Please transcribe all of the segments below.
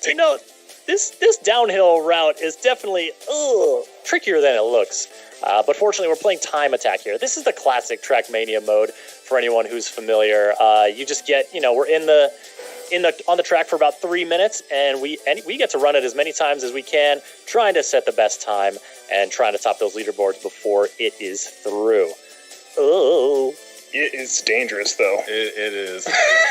You know, this downhill route is definitely trickier than it looks. But fortunately, we're playing time attack here. This is the classic Trackmania mode for anyone who's familiar. You just get, we're on the track for about 3 minutes, and we get to run it as many times as we can, trying to set the best time and trying to top those leaderboards before it is through. Oh. It is dangerous, though. It is.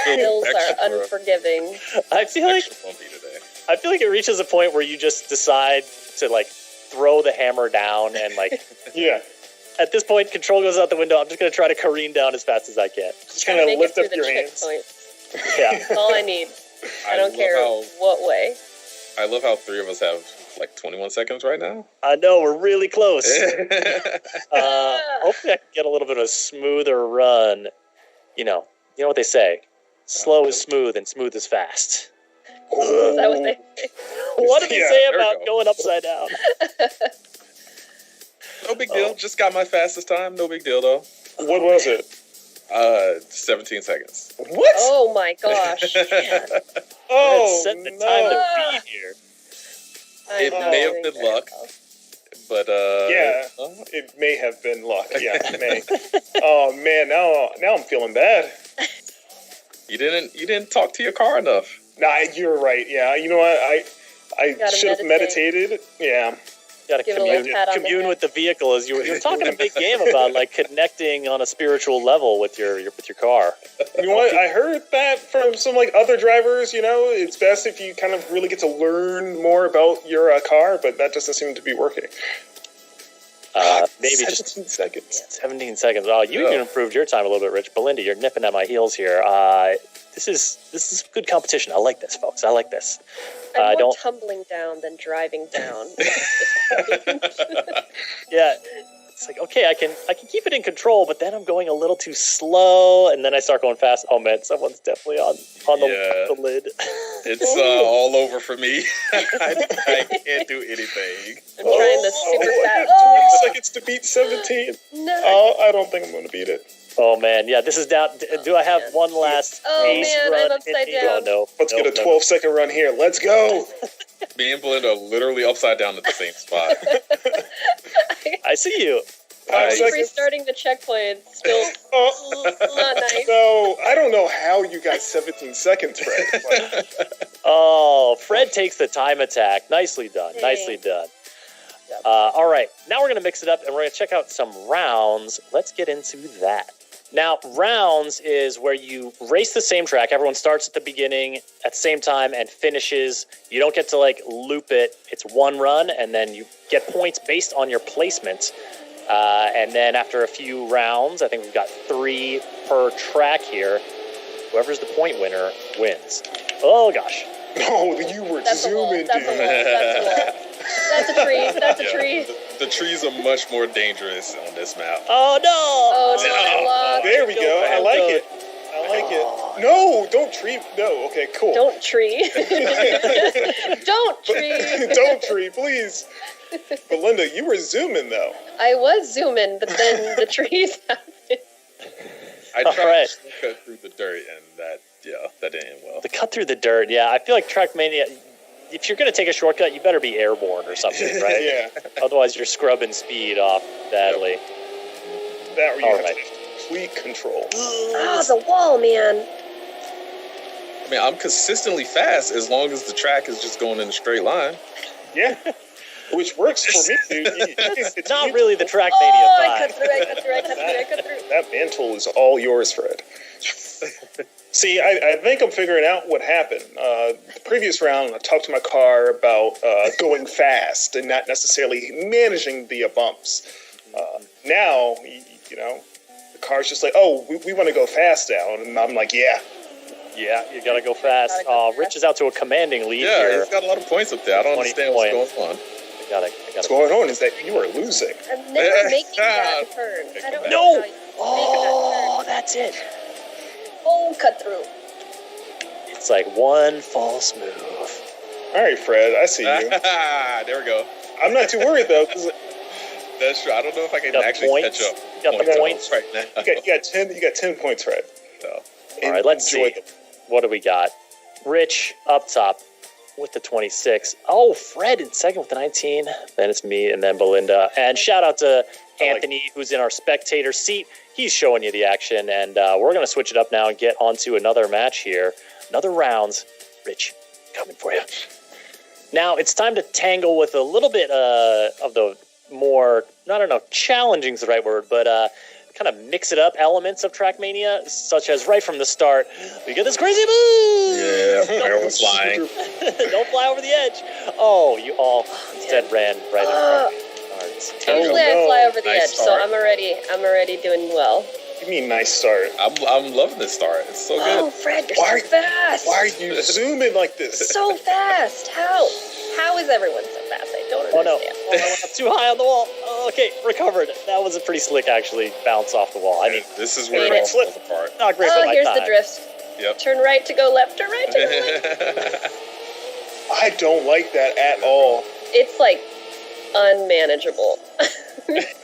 Hills are unforgiving. I feel like it reaches a point where you just decide to throw the hammer down and yeah. At this point, control goes out the window. I'm just going to try to careen down as fast as I can. Just kind of lift up your hands. Yeah. That's all I need. I don't care what way. I love how 3 of us have 21 seconds right now. I know, we're really close. Hopefully I can get a little bit of a smoother run. You know what they say. Slow is smooth and smooth is fast. Is that what they say? What do they say about going upside down? No big deal. Just got my fastest time. No big deal, though. What was it? 17 seconds. What? Oh my gosh. Oh, set the time to beat here. It may have been luck, but yeah, it may have been luck. Yeah, it may. Oh man, now I'm feeling bad. You didn't talk to your car enough. Nah, you're right. Yeah, you know what? I should have meditated. Yeah. You gotta commune with the vehicle as you're talking a big game about connecting on a spiritual level with your car. You know what? I heard that from some other drivers. It's best if you kind of really get to learn more about your car, but that doesn't seem to be working. Maybe 17 seconds. 17 seconds. Oh, you improved your time a little bit, Rich. Belinda, you're nipping at my heels here. This is good competition. I like this, folks. I like this. I'm more tumbling down than driving down. Yeah, it's okay. I can keep it in control, but then I'm going a little too slow, and then I start going fast. Oh man, someone's definitely on the lid. It's all over for me. I can't do anything. I'm trying the super fast. 20 seconds to beat 17. No. Oh, I don't think I'm going to beat it. Oh man, yeah, this is down. Do I have one last ace run? I'm upside down. Oh, no. Let's get a 12-second run here. Let's go. Me and Belinda are literally upside down at the same spot. I see you. I'm restarting the checkpoint. Still not nice. No, I don't know how you got 17 seconds, Fred. Oh, Fred takes the time attack. Nicely done. Hey. Nicely done. All right, now we're going to mix it up, and we're going to check out some rounds. Let's get into that. Now, rounds is where you race the same track. Everyone starts at the beginning at the same time and finishes. You don't get to loop it. It's one run, and then you get points based on your placement. And then after a few rounds, I think we've got 3 per track here. Whoever's the point winner wins. Oh, gosh. No, you were zooming, dude. That's a tree. That's a tree. The trees are much more dangerous on this map. Oh, no. Oh, no. There we go. I like it. I like it. No, don't tree. No, okay, cool. Don't tree. Don't tree. Don't tree, please. Belinda, you were zooming, though. I was zooming, but then the trees happened. I tried to cut through the dirt, and that didn't end well. The cut through the dirt, yeah. I feel like Trackmania, if you're going to take a shortcut, you better be airborne or something, right? Yeah. Otherwise, you're scrubbing speed off badly. That you have complete control. Oh, the wall, man. I mean, I'm consistently fast as long as the track is just going in a straight line. Yeah. Which works for me, dude. It's not really the Trackmania vibe. I cut through. That mantle is all yours, Fred. See, I think I'm figuring out what happened. The previous round, I talked to my car about going fast and not necessarily managing the bumps. Now, the car's just we want to go fast now. And I'm like, yeah. Yeah, you got to go fast. Rich is out to a commanding lead here. Yeah, he's got a lot of points up there. I don't understand what's going on. What's going on is that you are losing. I'm never making that turn. I don't know how you Oh, that's it. Oh, cut through. It's like one false move. All right, Fred, I see you. There we go. I'm not too worried, though. That's true. I don't know if I can actually catch up. You got the points right now. You got 10 points, Fred. So. All right, let's see. What do we got? Rich up top. with the 26. Oh, Fred in second with the 19. Then it's me and then Belinda. And shout out to Anthony, who's in our spectator seat. He's showing you the action. And we're going to switch it up now and get onto another match here. Another rounds. Rich, coming for you. Now, it's time to tangle with a little bit of the more, I don't know, challenging is the right word, but kind of mix it up elements of Trackmania, such as right from the start, we get this crazy move! Yeah, everyone's flying. Don't fly over the edge. Oh, you all instead ran right in front of me. Usually I fly over the Nice edge, so start. I'm already doing well. You mean nice start? I'm loving this start. It's so Oh, good. Fred, you're Why- so fast. Why are you zooming like this? So fast. How is everyone so fast? I don't Oh no, understand. oh, I went up too high on the wall. Oh, okay, recovered. That was a pretty slick, actually, bounce off the wall. I mean, This is where Made it it. all falls apart. not great for Oh, my here's time. the drift. Yep. Turn right to go left, turn right to go left. I don't like that at all. It's like unmanageable.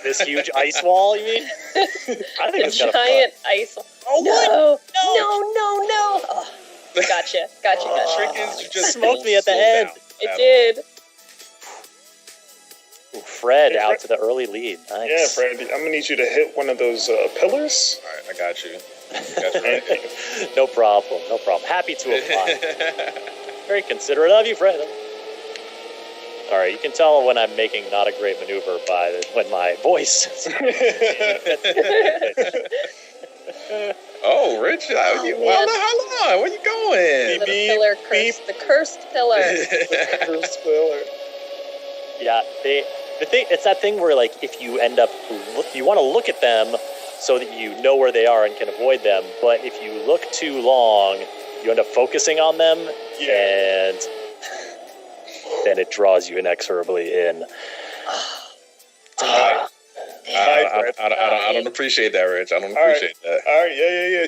This huge ice wall, you mean? I think A it's kind of fun. giant ice. Oh, what? No. Oh, gotcha. Trick is you just Smoked don't me at the slow end. down It at did. Ooh, Fred Yeah, out to the early lead. Nice. Yeah, Fred, I'm gonna need you to hit one of those pillars. all. All right, I got you. Got you right. No problem. Happy to apply. Very considerate of you, Fred. All right, you can tell when I'm making not a great maneuver when my voice. Oh, Rich, Oh, you, man. hold on, where you going? The Beep, pillar beep. curse. The cursed pillar. First pillar. Yeah, the thing, it's that thing where, like, if you end up, you want to look at them so that you know where they are and can avoid them, but if you look too long, you end up focusing on them, and then it draws you inexorably in. I don't appreciate that, Rich. I don't appreciate that. All right, yeah.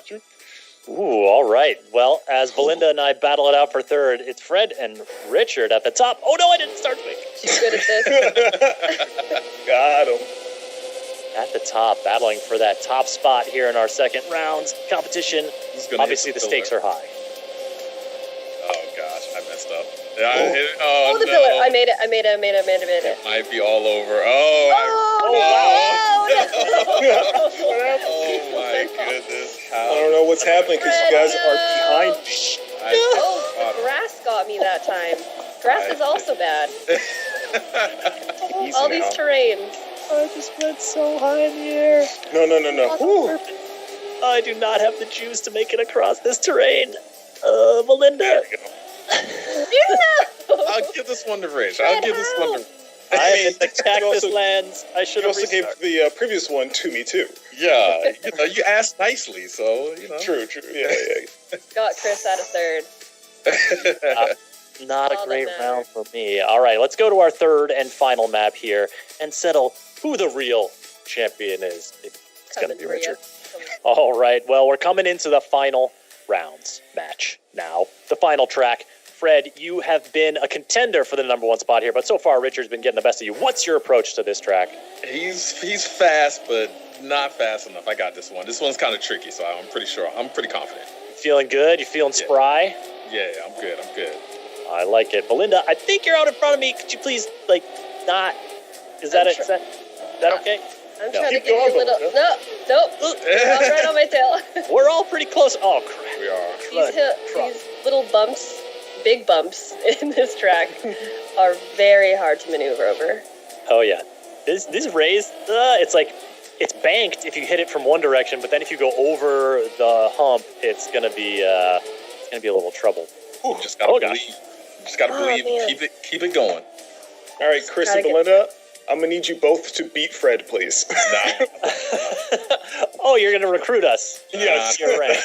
True. Ooh, all right. Well, as Belinda and I battle it out for third, it's Fred and Richard at the top. Oh, no, I didn't start quick. She's good at this. Got him. At the top, battling for that top spot here in our second round competition. Who's gonna Obviously, hit the stakes pillar? are high. Oh gosh, I messed up. Oh, the no. pillar. I made it. It might be all over. Oh my goodness. I don't know what's happening because you guys are behind me. Oh, the grass got me that time. Grass is also bad. Easy All now. these terrains. I just went so high in the air. No. Woo. I do not have the juice to make it across this terrain. Belinda. There we go. I'll give this one to Rich. I'll give this one to. I'm in the cactus also- lands. I should You have also gave restarted. the previous one to me too. Yeah, you asked nicely, so True. Yeah. Got Chris out of third. Not a All that great matters. round for me. All right, let's go to our third and final map here and settle who the real champion is. It's going to Coming be for you. Richard. All right, well, we're coming into the final rounds match now. The final track. Fred, you have been a contender for the number one spot here, but so far Richard's been getting the best of you. What's your approach to this track? He's fast, but not fast enough. I got this one. This one's kind of tricky, so I'm pretty confident. Feeling good? You feeling spry? Yeah, I'm good. I like it. Belinda, I think you're out in front of me. Could you please, not... Is that I'm it? Is that okay? I'm No. trying to Keep give you a going, little. Belinda. Nope. You're right on my tail. We're all pretty close. Oh, crap. We are. These little bumps, big bumps in this track, are very hard to maneuver over. Oh, yeah. This raised, it's like, it's banked if you hit it from one direction, but then if you go over the hump, it's gonna be a little trouble. You just gotta Oh, believe. gosh. You just gotta believe. Man. Keep it going. All right, Chris Gotta and Belinda, I'm gonna need you both to beat Fred, please. Nah. Oh, you're gonna recruit us. Yes. You're right.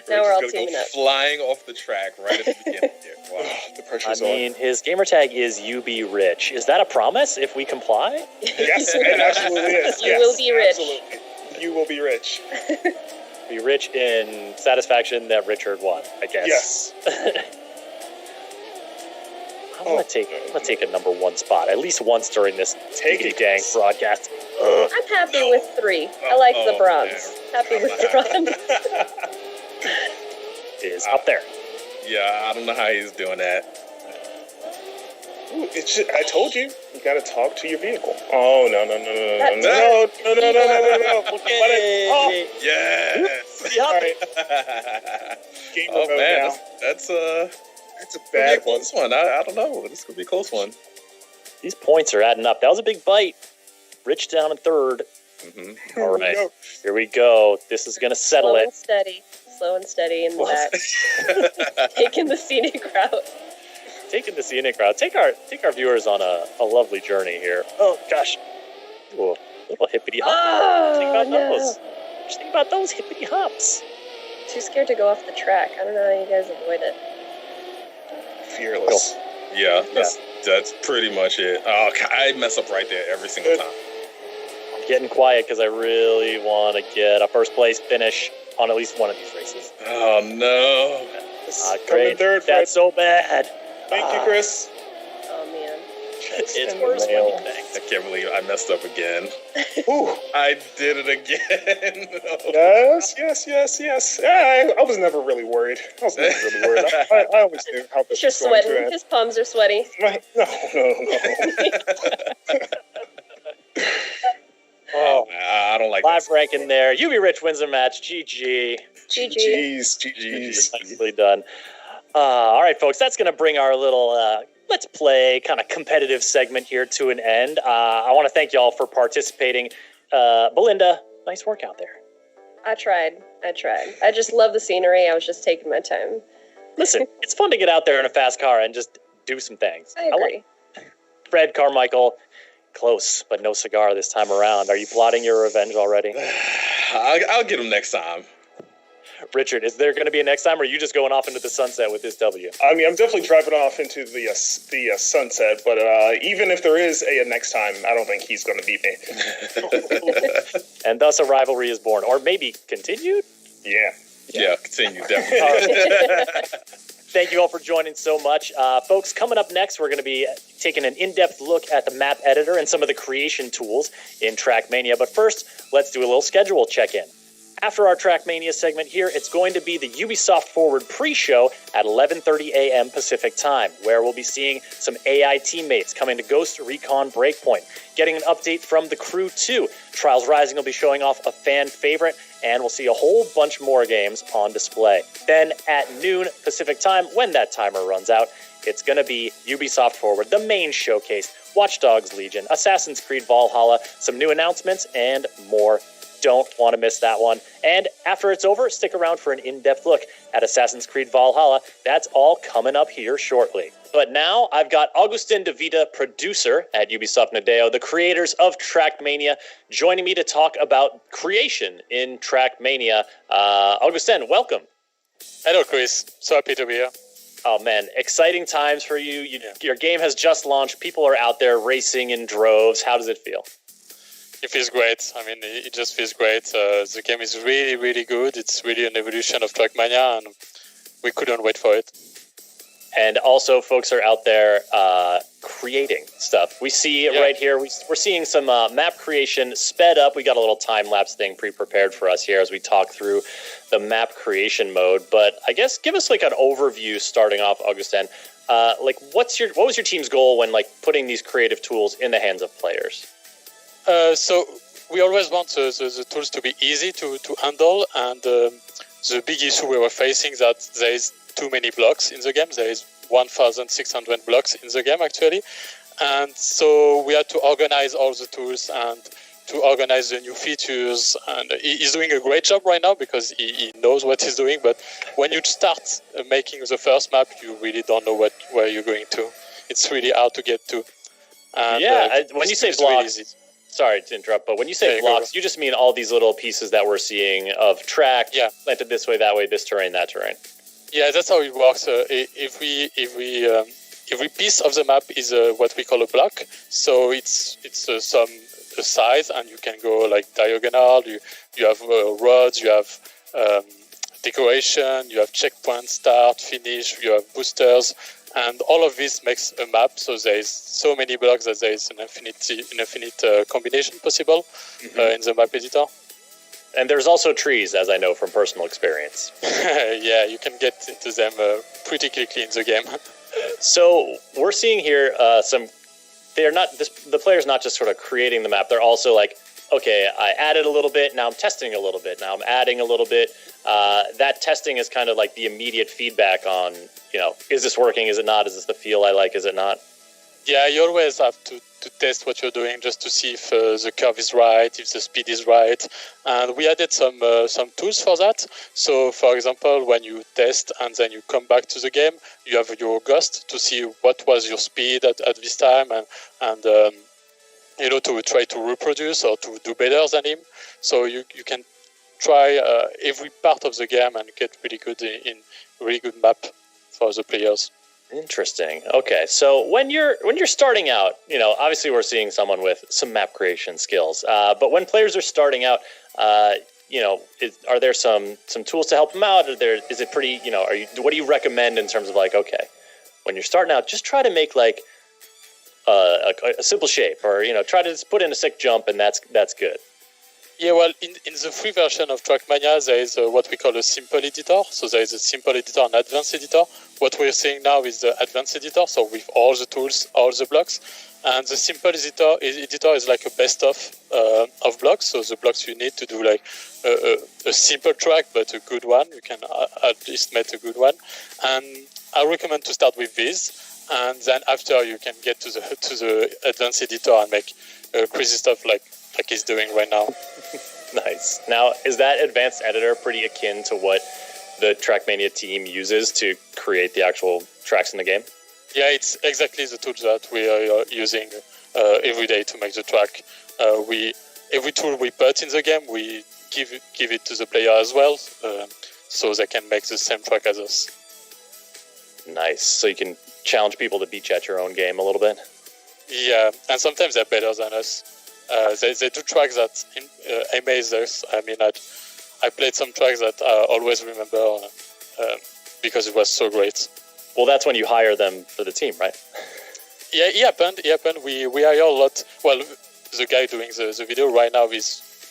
Now we're all Rich is gonna teaming go up. flying off the track right at the beginning here. Wow. The I pressure's mean, his gamer tag is UB-Rich. Is that a promise if we comply? on. Yes, it absolutely is. You Yes, will be rich. Absolutely. You will be rich. Be rich in satisfaction that Richard won, I guess. Yes. I'm gonna take a number one spot at least once during this Take Diggity it. Dang broadcast. I'm happy with 3. I like the bronze. man. Happy with the bronze. Is up there. Yeah, I don't know how he's doing that. Ooh, I told you got to talk to your vehicle. Oh, no. Okay. Oh, Yes. all right. Game Oh remote man, now. that's a That's a could be a bad one. close one. I don't know. This could be a close one. These points are adding up. That was a big bite. Rich down in third. Mm-hmm. All right. No. Here we go. This is going to settle Slow it. and steady. Slow and steady in the back. Taking the scenic route. Taking the scenic route. Take our viewers on a lovely journey here. Oh, gosh. Ooh, little hippity hop. Oh, Think about no. those. Just think about those hippity hops. Too scared to go off the track. I don't know how you guys avoid it. Fearless. Yeah, that's pretty much it. Oh, I mess up right there every single time. I'm getting quiet because I really want to get a first place finish on at least one of these races. Oh no. Great. Third, That's so bad. Thank you, Chris. Oh, man. It's in the worse when mail. you think. I can't believe I messed up again. Ooh. I did it again. Yes. Yeah, I was never really worried. I always knew how this He's just was going sweating. to end. His palms are sweaty. Right. No. Oh, I don't like live that. ranking there. UB Rich wins a match. GG. GG. GG's. Nicely done. All right, folks, that's going to bring our little Let's Play kind of competitive segment here to an end. I want to thank y'all for participating. Belinda, nice work out there. I tried. I just love the scenery. I was just taking my time. Listen, it's fun to get out there in a fast car and just do some things. I agree. Fred Carmichael, close, but no cigar this time around. Are you plotting your revenge already? I'll get him next time. Richard, is there going to be a next time, or are you just going off into the sunset with this W? I mean, I'm definitely driving off into the sunset, but even if there is a next time, I don't think he's going to beat me. And thus a rivalry is born, or maybe continued? Yeah, continue, definitely. Thank you all for joining so much. Folks, coming up next, we're going to be taking an in-depth look at the map editor and some of the creation tools in Trackmania. But first, let's do a little schedule check-in. After our Trackmania segment here, it's going to be the Ubisoft Forward pre-show at 11:30 a.m. Pacific time, where we'll be seeing some AI teammates coming to Ghost Recon Breakpoint, getting an update from the Crew 2. Trials Rising will be showing off a fan favorite, and we'll see a whole bunch more games on display. Then at noon Pacific time, when that timer runs out, it's going to be Ubisoft Forward, the main showcase, Watch Dogs Legion, Assassin's Creed Valhalla, some new announcements, and more. Don't want to miss that one. And after it's over, stick around for an in-depth look at Assassin's Creed Valhalla. That's all coming up here shortly. But now I've got Augustin De Vita, producer at Ubisoft Nadeo, the creators of Trackmania, joining me to talk about creation in Trackmania. Augustin, welcome. Hello, Chris. So happy to be here. Oh, man, exciting times for you. Your game has just launched. People are out there racing in droves. How does it feel? It feels great. I mean, it just feels great. The game is really, really good. It's really an evolution of Trackmania, and we couldn't wait for it. And also, folks are out there creating stuff. We see right here, we're seeing some map creation sped up. We got a little time-lapse thing pre-prepared for us here as we talk through the map creation mode. But I guess give us like an overview starting off, Augustin. What was your team's goal when putting these creative tools in the hands of players? So we always want the tools to be easy to handle, and the big issue we were facing that there is too many blocks in the game. There is 1,600 blocks in the game actually, and so we had to organize all the tools and to organize the new features. And he's doing a great job right now because he knows what he's doing. But when you start making the first map, you really don't know where you're going to. It's really hard to get to. And, when you say it's blocks. really easy. Sorry to interrupt, but when you say blocks, you just mean all these little pieces that we're seeing of track, planted this way, that way, this terrain, that terrain. Yeah, that's how it works. Every piece of the map is what we call a block. So it's some size, and you can go diagonal. You have roads, you have decoration, you have checkpoint, start, finish. You have boosters. And all of this makes a map, so there is so many blocks that there is an infinite combination possible in the map editor. And there's also trees, as I know from personal experience. Yeah, you can get into them pretty quickly in the game. So we're seeing here the player's not just sort of creating the map. They're also like, okay, I added a little bit. Now I'm testing a little bit. Now I'm adding a little bit. That testing is kind of like the immediate feedback on, is this working? Is it not? Is this the feel I like? Is it not? Yeah, you always have to test what you're doing just to see if the curve is right, if the speed is right. And we added some tools for that. So, for example, when you test and then you come back to the game, you have your ghost to see what was your speed at this time and to try to reproduce or to do better than him. So you can try every part of the game and get really good in really good map for the players. Interesting. Okay, so when you're starting out, obviously we're seeing someone with some map creation skills. But when players are starting out, are there some tools to help them out? Is it pretty? What do you recommend in terms of like, okay, when you're starting out, just try to make like a simple shape, or try to just put in a sick jump, and that's good. Yeah, well, in the free version of Trackmania, there is what we call a simple editor. So there is a simple editor and advanced editor. What we're seeing now is the advanced editor, so with all the tools, all the blocks. And the simple editor is like a best of blocks. So the blocks you need to do like a simple track, but a good one. You can at least make a good one. And I recommend to start with this. And then after you can get to the advanced editor and make crazy stuff like he's doing right now. Nice. Now, is that advanced editor pretty akin to what the Trackmania team uses to create the actual tracks in the game? Yeah, it's exactly the tool that we are using every day to make the track. Every tool we put in the game, we give it to the player as well, so they can make the same track as us. Nice. So you can challenge people to beat you at your own game a little bit? Yeah, and sometimes they're better than us. They do tracks that amaze us. I mean, I played some tracks that I always remember because it was so great. Well, that's when you hire them for the team, right? Yeah, it happened. We hire a lot. Well, the guy doing the video right now he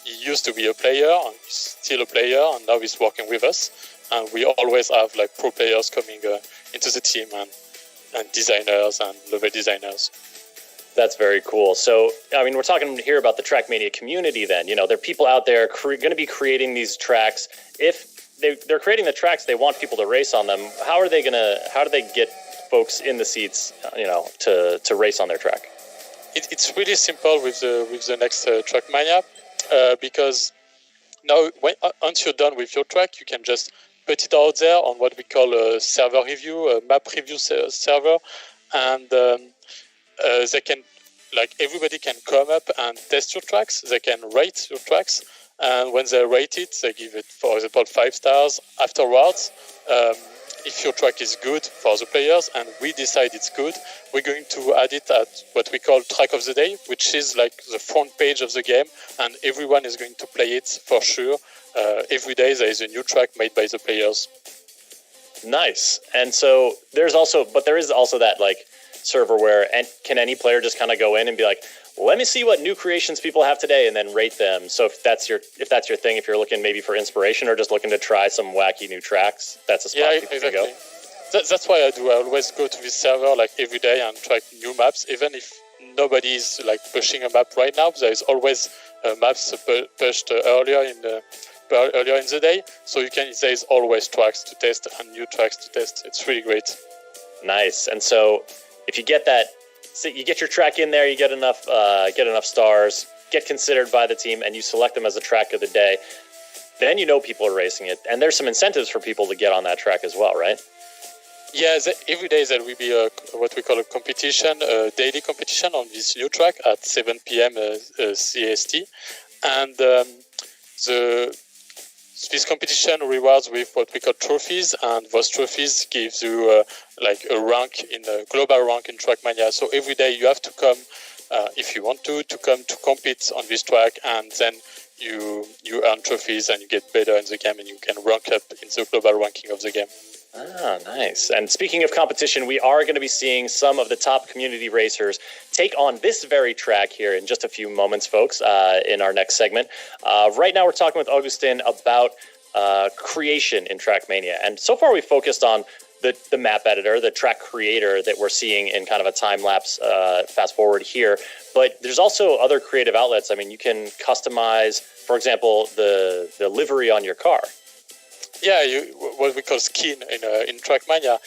used to be a player, and he's still a player, and now he's working with us. And we always have like pro players coming into the team and designers and level designers. That's very cool. So, I mean, we're talking here about the Trackmania community then. There are people out there going to be creating these tracks. If they're creating the tracks, they want people to race on them. How do they get folks in the seats, to race on their track? It's really simple with the next Trackmania because now once you're done with your track, you can just put it out there on what we call a server review, a map review server, and they can, like, everybody can come up and test your tracks. They can rate your tracks, and when they rate it, they give it, for example, 5 stars. Afterwards, if your track is good for the players and we decide it's good, we're going to add it at what we call track of the day, which is like the front page of the game, and everyone is going to play it for sure. Every day there is a new track made by the players. Nice. And so there is also that like server where can any player just kind of go in and be like, let me see what new creations people have today, and then rate them. So if that's your thing, if you're looking maybe for inspiration or just looking to try some wacky new tracks, that's a spot people can go. That's why I do. I always go to this server like every day and try new maps, even if nobody is like pushing a map right now. There is always maps pushed earlier in the day, so there is always tracks to test and new tracks to test. It's really great. Nice. And so if you get that, so you get your track in there, you get enough stars, get considered by the team, and you select them as a track of the day, then people are racing it. And there's some incentives for people to get on that track as well, right? Yeah, every day there will be what we call a competition, a daily competition on this new track at 7 p.m. CST. And this competition rewards with what we call trophies, and those trophies gives you like a rank in a global rank in Trackmania. So every day you have to come, if you want to come to compete on this track, and then you earn trophies and you get better in the game and you can rank up in the global ranking of the game. Ah, nice. And speaking of competition, we are going to be seeing some of the top community racers take on this very track here in just a few moments, folks, in our next segment. Right now, we're talking with Augustin about creation in Trackmania. And so far, we focused on the map editor, the track creator that we're seeing in kind of a time-lapse fast forward here. But there's also other creative outlets. I mean, you can customize, for example, the livery on your car. Yeah, what we call skin in Trackmania.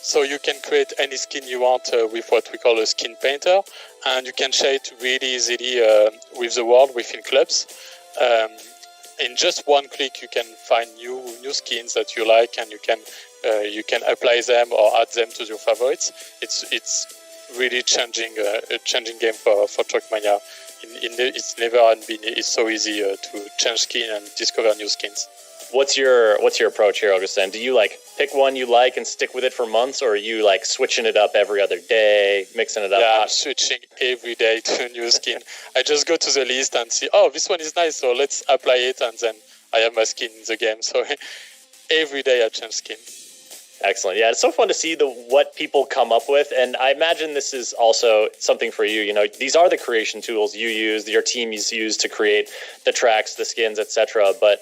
So you can create any skin you want with what we call a skin painter, and you can share it really easily with the world within clubs. In just one click, you can find new skins that you like, and you can apply them or add them to your favorites. It's really changing game for Trackmania. It's never been it's so easy to change skin and discover new skins. What's your approach here, Augustin? Do you like pick one you like and stick with it for months, or are you like switching it up every other day, mixing it up? Yeah, I'm switching every day to a new skin. I just go to the list and see, oh, this one is nice, so let's apply it, and then I have my skin in the game. So every day I change skin. Excellent. Yeah, it's so fun to see what people come up with, and I imagine this is also something for you. You know, these are the creation tools you use, your team use to create the tracks, the skins, etc. But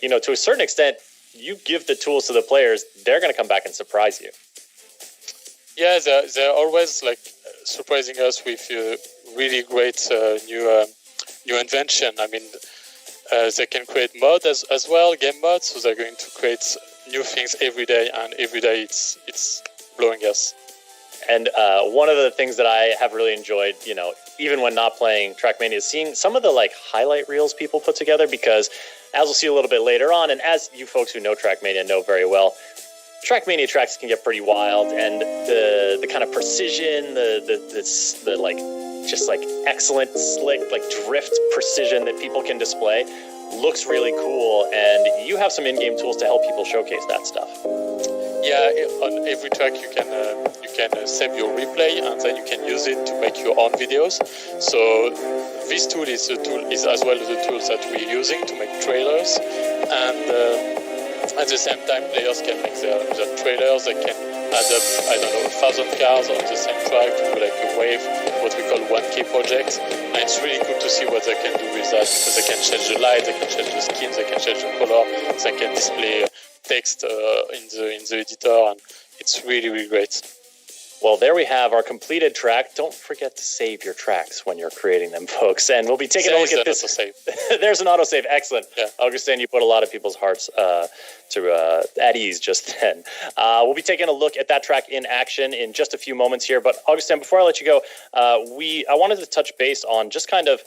you know, to a certain extent, you give the tools to the players; they're going to come back and surprise you. Yeah, they're always like surprising us with really great new invention. I mean, they can create mods as well, game mods. So they're going to create new things every day, and every day it's blowing us. And one of the things that I have really enjoyed, you know, even when not playing Trackmania, is seeing some of the like highlight reels people put together, because as we'll see a little bit later on, and as you folks who know Trackmania know very well, Trackmania tracks can get pretty wild, and the kind of precision, the like just like excellent slick like drift precision that people can display looks really cool, and you have some in-game tools to help people showcase that stuff. Yeah, on every track you can save your replay, and then you can use it to make your own videos. So this tool is as well the tools that we're using to make trailers, and at the same time players can make their trailers. They can add up, I don't know, 1,000 cars on the same track to do like a wave, what we call 1K project. And it's really cool to see what they can do with that, because they can change the light, they can change the skins, they can change the color, they can display text in the editor, and it's really, really great. Well, there we have our completed track. Don't forget to save your tracks when you're creating them, folks. And we'll be taking a look at this. There's an autosave. Excellent. Yeah. Augustin, you put a lot of people's hearts at ease just then. We'll be taking a look at that track in action in just a few moments here. But Augustin, before I let you go, I wanted to touch base on just kind of,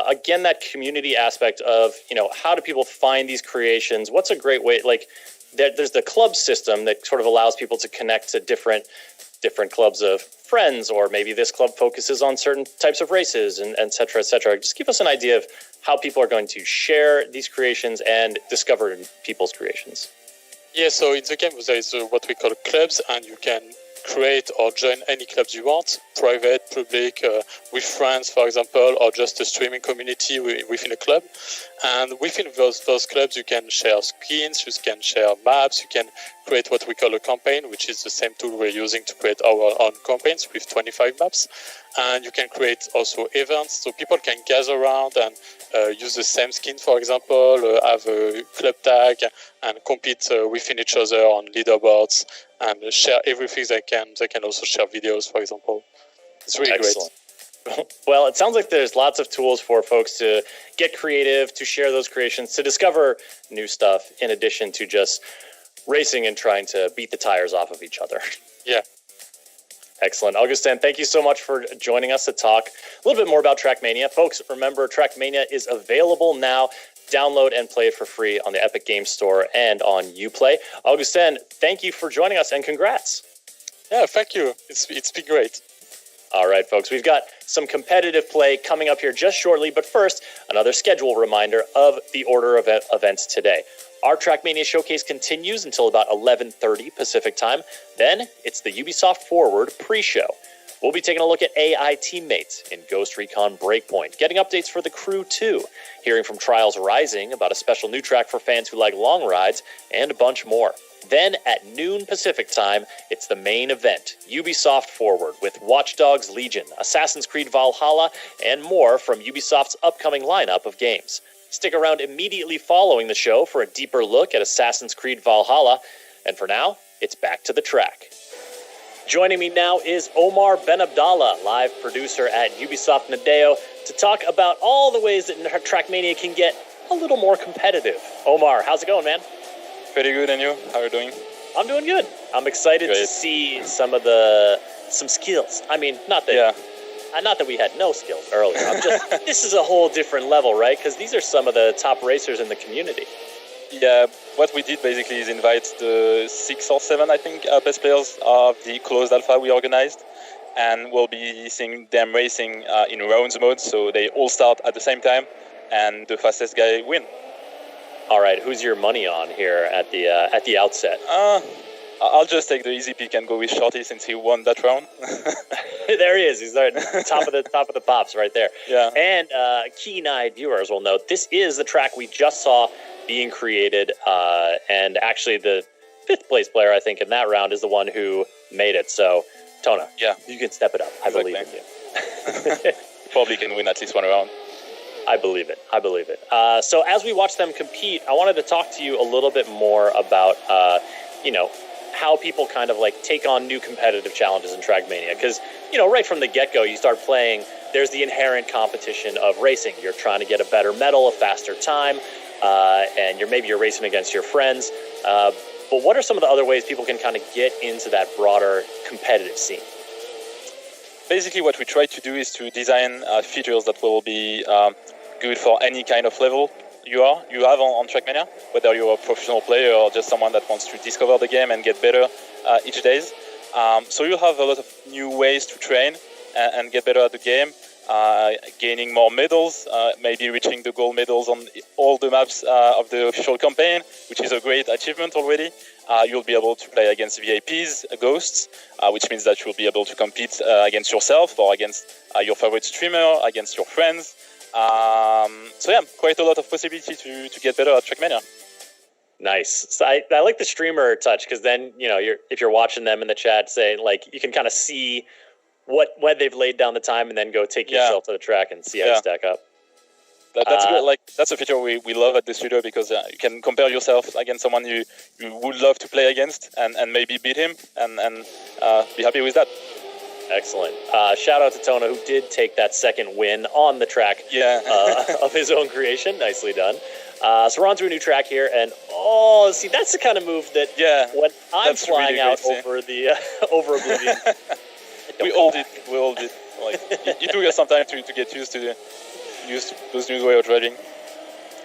again, that community aspect of, you know, how do people find these creations? What's a great way, like, there's the club system that sort of allows people to connect to different clubs of friends, or maybe this club focuses on certain types of races, and et cetera, et cetera. Just give us an idea of how people are going to share these creations and discover people's creations. Yeah, so in the game there is what we call clubs, and you can create or join any clubs you want, private, public, with friends, for example, or just a streaming community within a club. And within those clubs, you can share skins, you can share maps, you can create what we call a campaign, which is the same tool we're using to create our own campaigns with 25 maps. And you can create also events, so people can gather around and use the same skin, for example, have a club tag, and compete within each other on leaderboards, and share everything they can. They can also share videos, for example. It's really excellent. Great. Well, it sounds like there's lots of tools for folks to get creative, to share those creations, to discover new stuff, in addition to just racing and trying to beat the tires off of each other. Yeah. Excellent. Augustin, thank you so much for joining us to talk a little bit more about Trackmania. Folks, remember, Trackmania is available now. Download and play it for free on the Epic Games Store and on Uplay. Augustin, thank you for joining us, and congrats. Yeah, thank you. It's been great. All right, folks, we've got some competitive play coming up here just shortly, but first, another schedule reminder of the order of events today. Our Trackmania showcase continues until about 11:30 Pacific time. Then it's the Ubisoft Forward pre-show. We'll be taking a look at AI teammates in Ghost Recon Breakpoint, getting updates for the crew too, hearing from Trials Rising about a special new track for fans who like long rides, and a bunch more. Then at noon Pacific time, it's the main event, Ubisoft Forward, with Watch Dogs Legion, Assassin's Creed Valhalla, and more from Ubisoft's upcoming lineup of games. Stick around immediately following the show for a deeper look at Assassin's Creed Valhalla, and for now, it's back to the track. Joining me now is Omar Ben Abdallah, live producer at Ubisoft Nadeo, to talk about all the ways that Trackmania can get a little more competitive. Omar, how's it going, man? Pretty good, and you? How are you doing? I'm doing good. I'm excited to see some skills. I mean, not that we had no skills earlier. This is a whole different level, right? Because these are some of the top racers in the community. Yeah, what we did basically is invite the 6 or 7, I think, best players of the closed alpha we organized, and we'll be seeing them racing in rounds mode, so they all start at the same time, and the fastest guy win. All right, who's your money on here at the outset? I'll just take the easy pick and go with Shorty since he won that round. There he is. He's there, top of the pops right there. Yeah. And keen-eyed viewers will note this is the track we just saw being created, and actually the 5th place player, I think, in that round is the one who made it. So, Tona, yeah, you can step it up. I believe in you. Probably can win at least one round. I believe it. So as we watch them compete, I wanted to talk to you a little bit more about, how people kind of like take on new competitive challenges in Trackmania. Because, right from the get-go, you start playing, there's the inherent competition of racing. You're trying to get a better medal, a faster time, and you're racing against your friends. But what are some of the other ways people can kind of get into that broader competitive scene? Basically, what we try to do is to design features that will be good for any kind of level you have on Trackmania, whether you're a professional player or just someone that wants to discover the game and get better each day. So you'll have a lot of new ways to train and get better at the game, gaining more medals, maybe reaching the gold medals on all the maps of the official campaign, which is a great achievement already. You'll be able to play against VIPs, ghosts, which means that you'll be able to compete against yourself or against your favorite streamer, against your friends. So yeah, quite a lot of possibility to get better at Trackmania. Nice. So I like the streamer touch, because then if you're watching them in the chat, say like you can kind of see when they've laid down the time, and then go take yourself to the track and see how you stack up. That's good. Like that's a feature we love at the studio, because you can compare yourself against someone you would love to play against and maybe beat him and be happy with that. Excellent. Shout out to Tona, who did take that second win on the track of his own creation. Nicely done. So we're on to a new track here, and see, that's the kind of move that when I'm flying really out over the over Oblivion. We all did. Like it took us some time to get used to those new way of driving.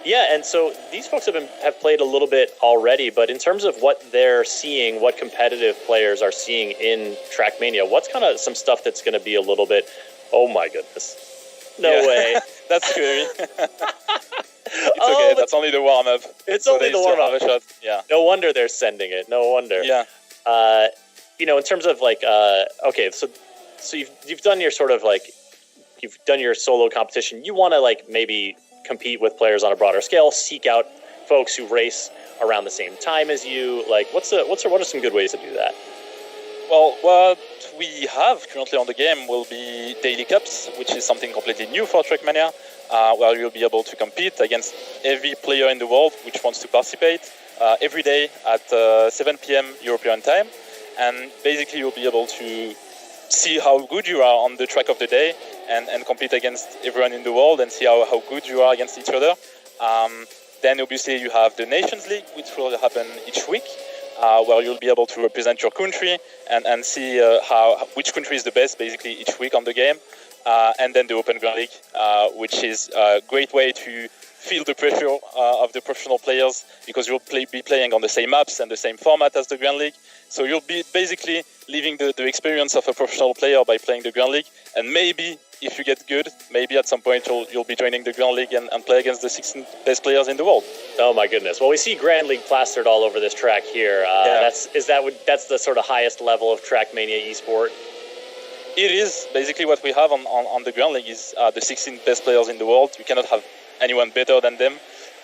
Yeah, and so these folks have played a little bit already, but in terms of what they're seeing, what competitive players are seeing in Trackmania, what's kind of some stuff that's going to be a little bit, oh my goodness, no way. That's scary. It's okay, that's only the warm-up. It's only the warm-up. Shot. Yeah. No wonder they're sending it, no wonder. Yeah. In terms of like, okay, so you've done your sort of like, you've done your solo competition. You want to like maybe compete with players on a broader scale, seek out folks who race around the same time as you. Like, what are some good ways to do that? Well, what we have currently on the game will be daily cups, which is something completely new for Trackmania, where you'll be able to compete against every player in the world which wants to participate every day at 7 p.m. European time. And basically you'll be able to see how good you are on the track of the day and compete against everyone in the world and see how good you are against each other. Then obviously you have the Nations League, which will happen each week, where you'll be able to represent your country and see which country is the best basically each week on the game. And then the Open Grand League, which is a great way to feel the pressure of the professional players, because you'll be playing on the same maps and the same format as the Grand League. So you'll be basically living the experience of a professional player by playing the Grand League. And maybe if you get good, maybe at some point you'll be joining the Grand League and play against the 16 best players in the world. Oh my goodness! Well, we see Grand League plastered all over this track here. That's the sort of highest level of Trackmania esport. It is basically what we have on the Grand League is the 16 best players in the world. You cannot have anyone better than them,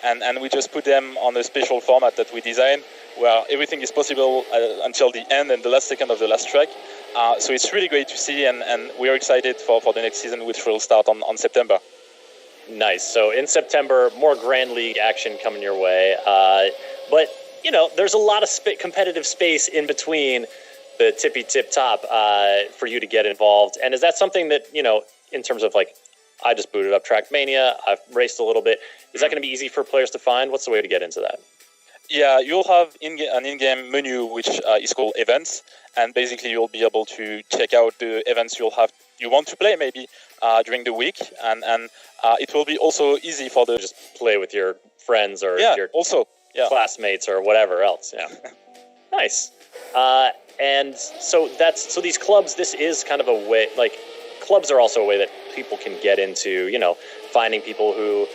and we just put them on a special format that we designed, where everything is possible until the end and the last second of the last track. So it's really great to see, and we're excited for the next season, which will start on September. Nice. So in September, more Grand League action coming your way. But, there's a lot of competitive space in between the tippy-tip top for you to get involved. And is that something that, in terms of I just booted up Trackmania, I've raced a little bit. Is that going to be easy for players to find? What's the way to get into that? Yeah, you'll have an in-game menu which is called events, and basically you'll be able to check out the events you want to play maybe during the week, and it will be also easy for the just play with your friends or your classmates or whatever else. Yeah, nice. And so these clubs. This is kind of a way. Clubs are also a way that people can get into. Finding people who,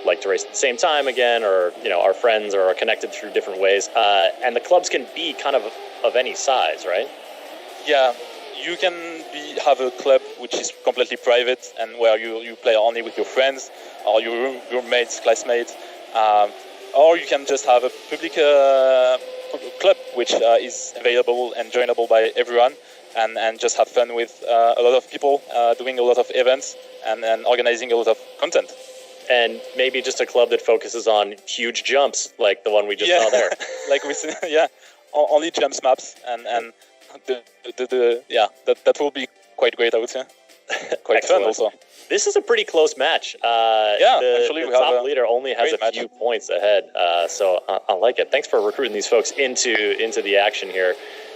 like to race at the same time again, or are friends or are connected through different ways. And the clubs can be kind of any size, right? Yeah, you can have a club which is completely private and where you play only with your friends or your roommates, classmates, or you can just have a public club which is available and joinable by everyone, and just have fun with a lot of people doing a lot of events and organizing a lot of content. And maybe just a club that focuses on huge jumps, like the one we just saw there. Like we see, only jumps maps, and that will be quite great, I would say. Quite fun also. This is a pretty close match. Actually, the top leader only has a few points ahead, so I like it. Thanks for recruiting these folks into the action here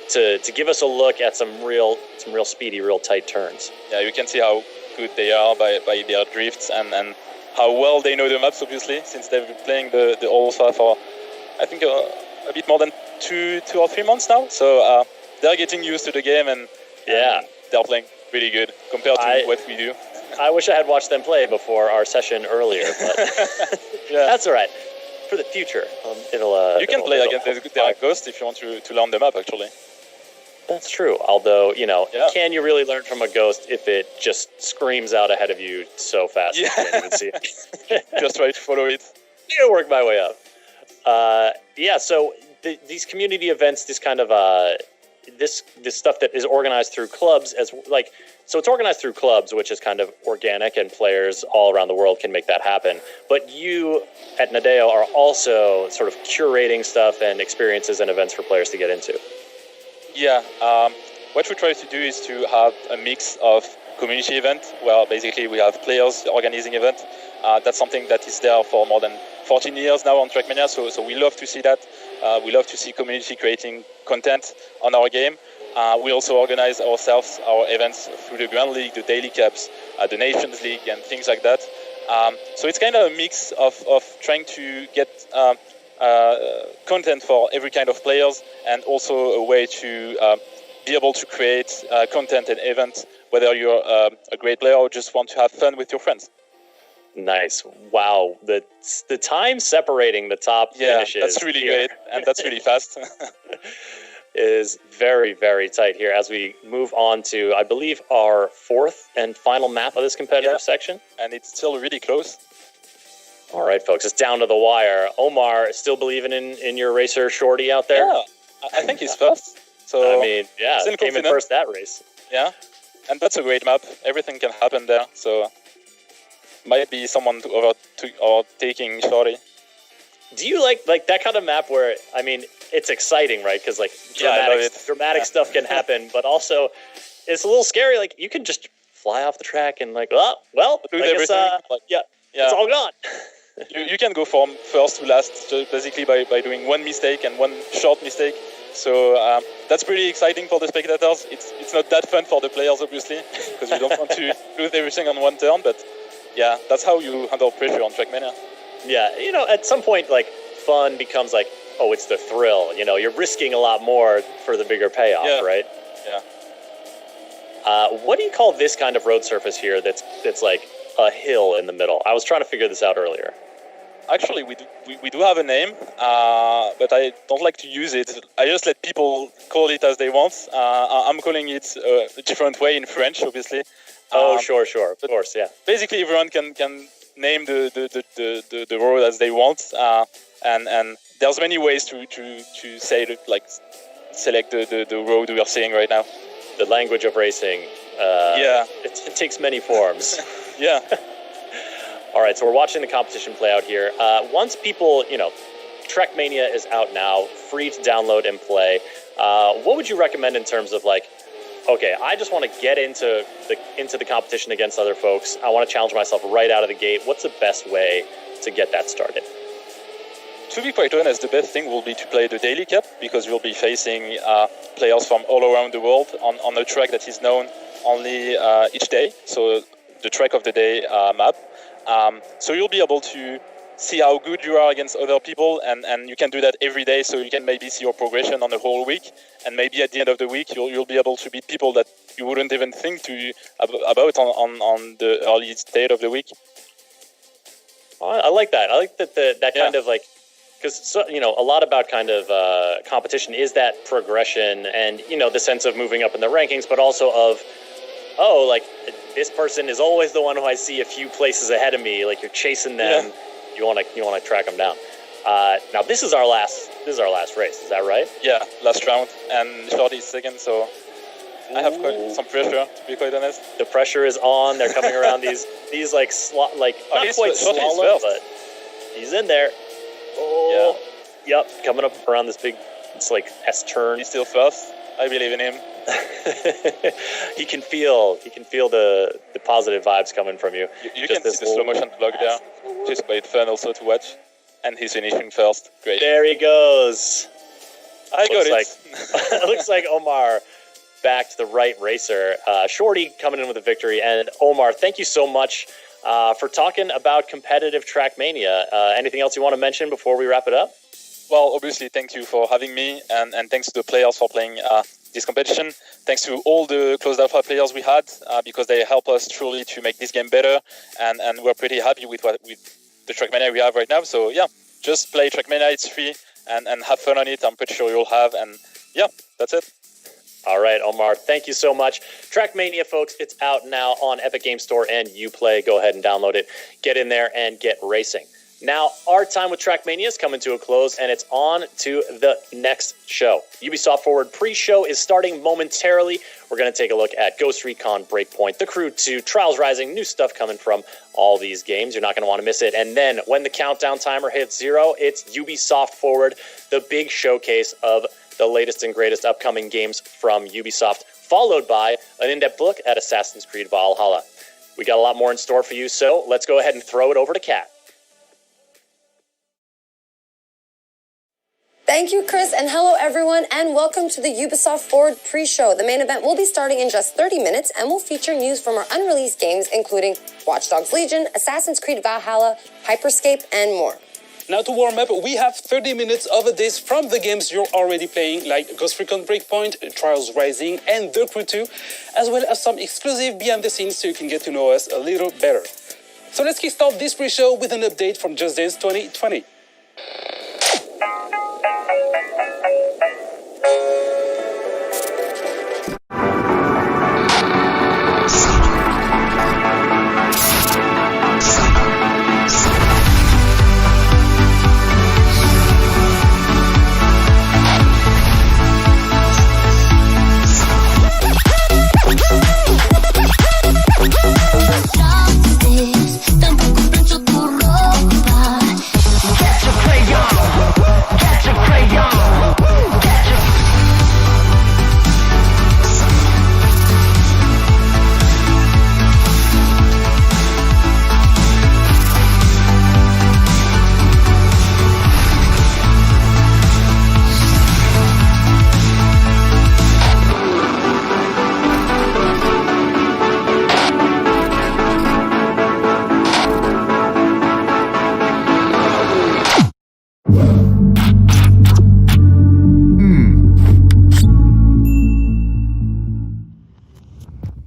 to give us a look at some real speedy, real tight turns. Yeah, you can see how good they are by their drifts and how well they know the maps, obviously, since they've been playing the Alpha for, I think, a bit more than two or 3 months now. So they're getting used to the game, and they're playing really good compared to what we do. I wish I had watched them play before our session earlier, but that's all right. For the future, you can play against their Ghost if you want to learn the map, actually. That's true. Although, can you really learn from a Ghost if it just screams out ahead of you so fast you can't even see it? Just try to follow it. I'll work my way up. So these community events, this kind of this stuff that is organized through clubs, so it's organized through clubs, which is kind of organic, and players all around the world can make that happen. But you at Nadeo are also sort of curating stuff and experiences and events for players to get into. Yeah, what we try to do is to have a mix of community event, where basically we have players organizing event. That's something that is there for more than 14 years now on Trackmania, so we love to see that. We love to see community creating content on our game. We also organize ourselves, our events through the Grand League, the Daily Cups, the Nations League, and things like that. So it's kind of a mix of trying to get content for every kind of players, and also a way to be able to create content and events, whether you're a great player or just want to have fun with your friends. Nice. Wow. The time separating the top finishes. That's really great, and that's really fast. Is very, very tight here as we move on to, I believe, our fourth and final map of this competitive section. And it's still really close. All right, folks, it's down to the wire. Omar, still believing in your racer Shorty out there? Yeah, I think he's first. So came in first that race. Yeah, and that's a great map. Everything can happen there. So might be someone overtaking Shorty. Do you like that kind of map where, it's exciting, right? Because dramatic stuff can happen, but also it's a little scary. You can just fly off the track and lose everything. It's all gone. You can go from first to last just basically by doing one mistake and one short mistake. So that's pretty exciting for the spectators. It's not that fun for the players, obviously, because you don't want to lose everything on one turn. But yeah, that's how you handle pressure on Trackmania. Yeah, at some point, fun becomes it's the thrill. You're risking a lot more for the bigger payoff, right? Yeah. What do you call this kind of road surface here that's like a hill in the middle? I was trying to figure this out earlier. Actually, we do have a name, but I don't like to use it. I just let people call it as they want. I'm calling it a different way in French, obviously. Sure, of course, yeah. Basically, everyone can name the road as they want, and there's many ways to say like select the road we are seeing right now. The language of racing. It takes many forms. Yeah. All right, so we're watching the competition play out here. Once people, Trackmania is out now, free to download and play. What would you recommend in terms of like, okay, I just want to get into the competition against other folks. I want to challenge myself right out of the gate. What's the best way to get that started? To be quite honest, the best thing will be to play the Daily Cup, because you'll be facing players from all around the world on a track that is known only each day. So the track of the day map. So you'll be able to see how good you are against other people, and you can do that every day, so you can maybe see your progression on the whole week, and maybe at the end of the week you'll be able to beat people that you wouldn't even think about on the early state of the week. I like that. I like that kind of like, because a lot about kind of competition is that progression and the sense of moving up in the rankings, but also of like this person is always the one who I see a few places ahead of me. Like you're chasing them. Yeah. You want to track them down. Now this is our last race. Is that right? Yeah, last round and 30 seconds. So I have quite some pressure, to be quite honest. The pressure is on. They're coming around these not quite slalom, but he's in there. Oh, yeah. Yep, coming up around this big, it's like S turn. He's still first. I believe in him. He can feel the positive vibes coming from you. You can see the slow motion vlog there. Just quite fun also to watch. And he's finishing first. Great. There he goes. I got it. It looks like Omar backed the right racer. Shorty coming in with a victory. And Omar, thank you so much for talking about competitive Trackmania. Anything else you want to mention before we wrap it up? Well, obviously, thank you for having me, and thanks to the players for playing this competition. Thanks to all the closed alpha players we had, because they help us truly to make this game better, and we're pretty happy with the Trackmania we have right now. So yeah, just play Trackmania, it's free, and have fun on it. I'm pretty sure you'll have, and yeah, that's it. All right, Omar, thank you so much. Trackmania, folks, it's out now on Epic Games Store and Uplay. Go ahead and download it. Get in there and get racing. Now, our time with Trackmania is coming to a close, and it's on to the next show. Ubisoft Forward pre-show is starting momentarily. We're going to take a look at Ghost Recon Breakpoint, The Crew 2, Trials Rising, new stuff coming from all these games. You're not going to want to miss it. And then when the countdown timer hits 0, it's Ubisoft Forward, the big showcase of the latest and greatest upcoming games from Ubisoft, followed by an in-depth look at Assassin's Creed Valhalla. We got a lot more in store for you, so let's go ahead and throw it over to Kat. Thank you, Chris, and hello, everyone, and welcome to the Ubisoft Forward pre-show. The main event will be starting in just 30 minutes and will feature news from our unreleased games, including Watch Dogs Legion, Assassin's Creed Valhalla, Hyperscape, and more. Now to warm up, we have 30 minutes of this from the games you're already playing, like Ghost Recon Breakpoint, Trials Rising, and The Crew 2, as well as some exclusive behind the scenes so you can get to know us a little better. So let's kickstart this pre-show with an update from Just Dance 2020.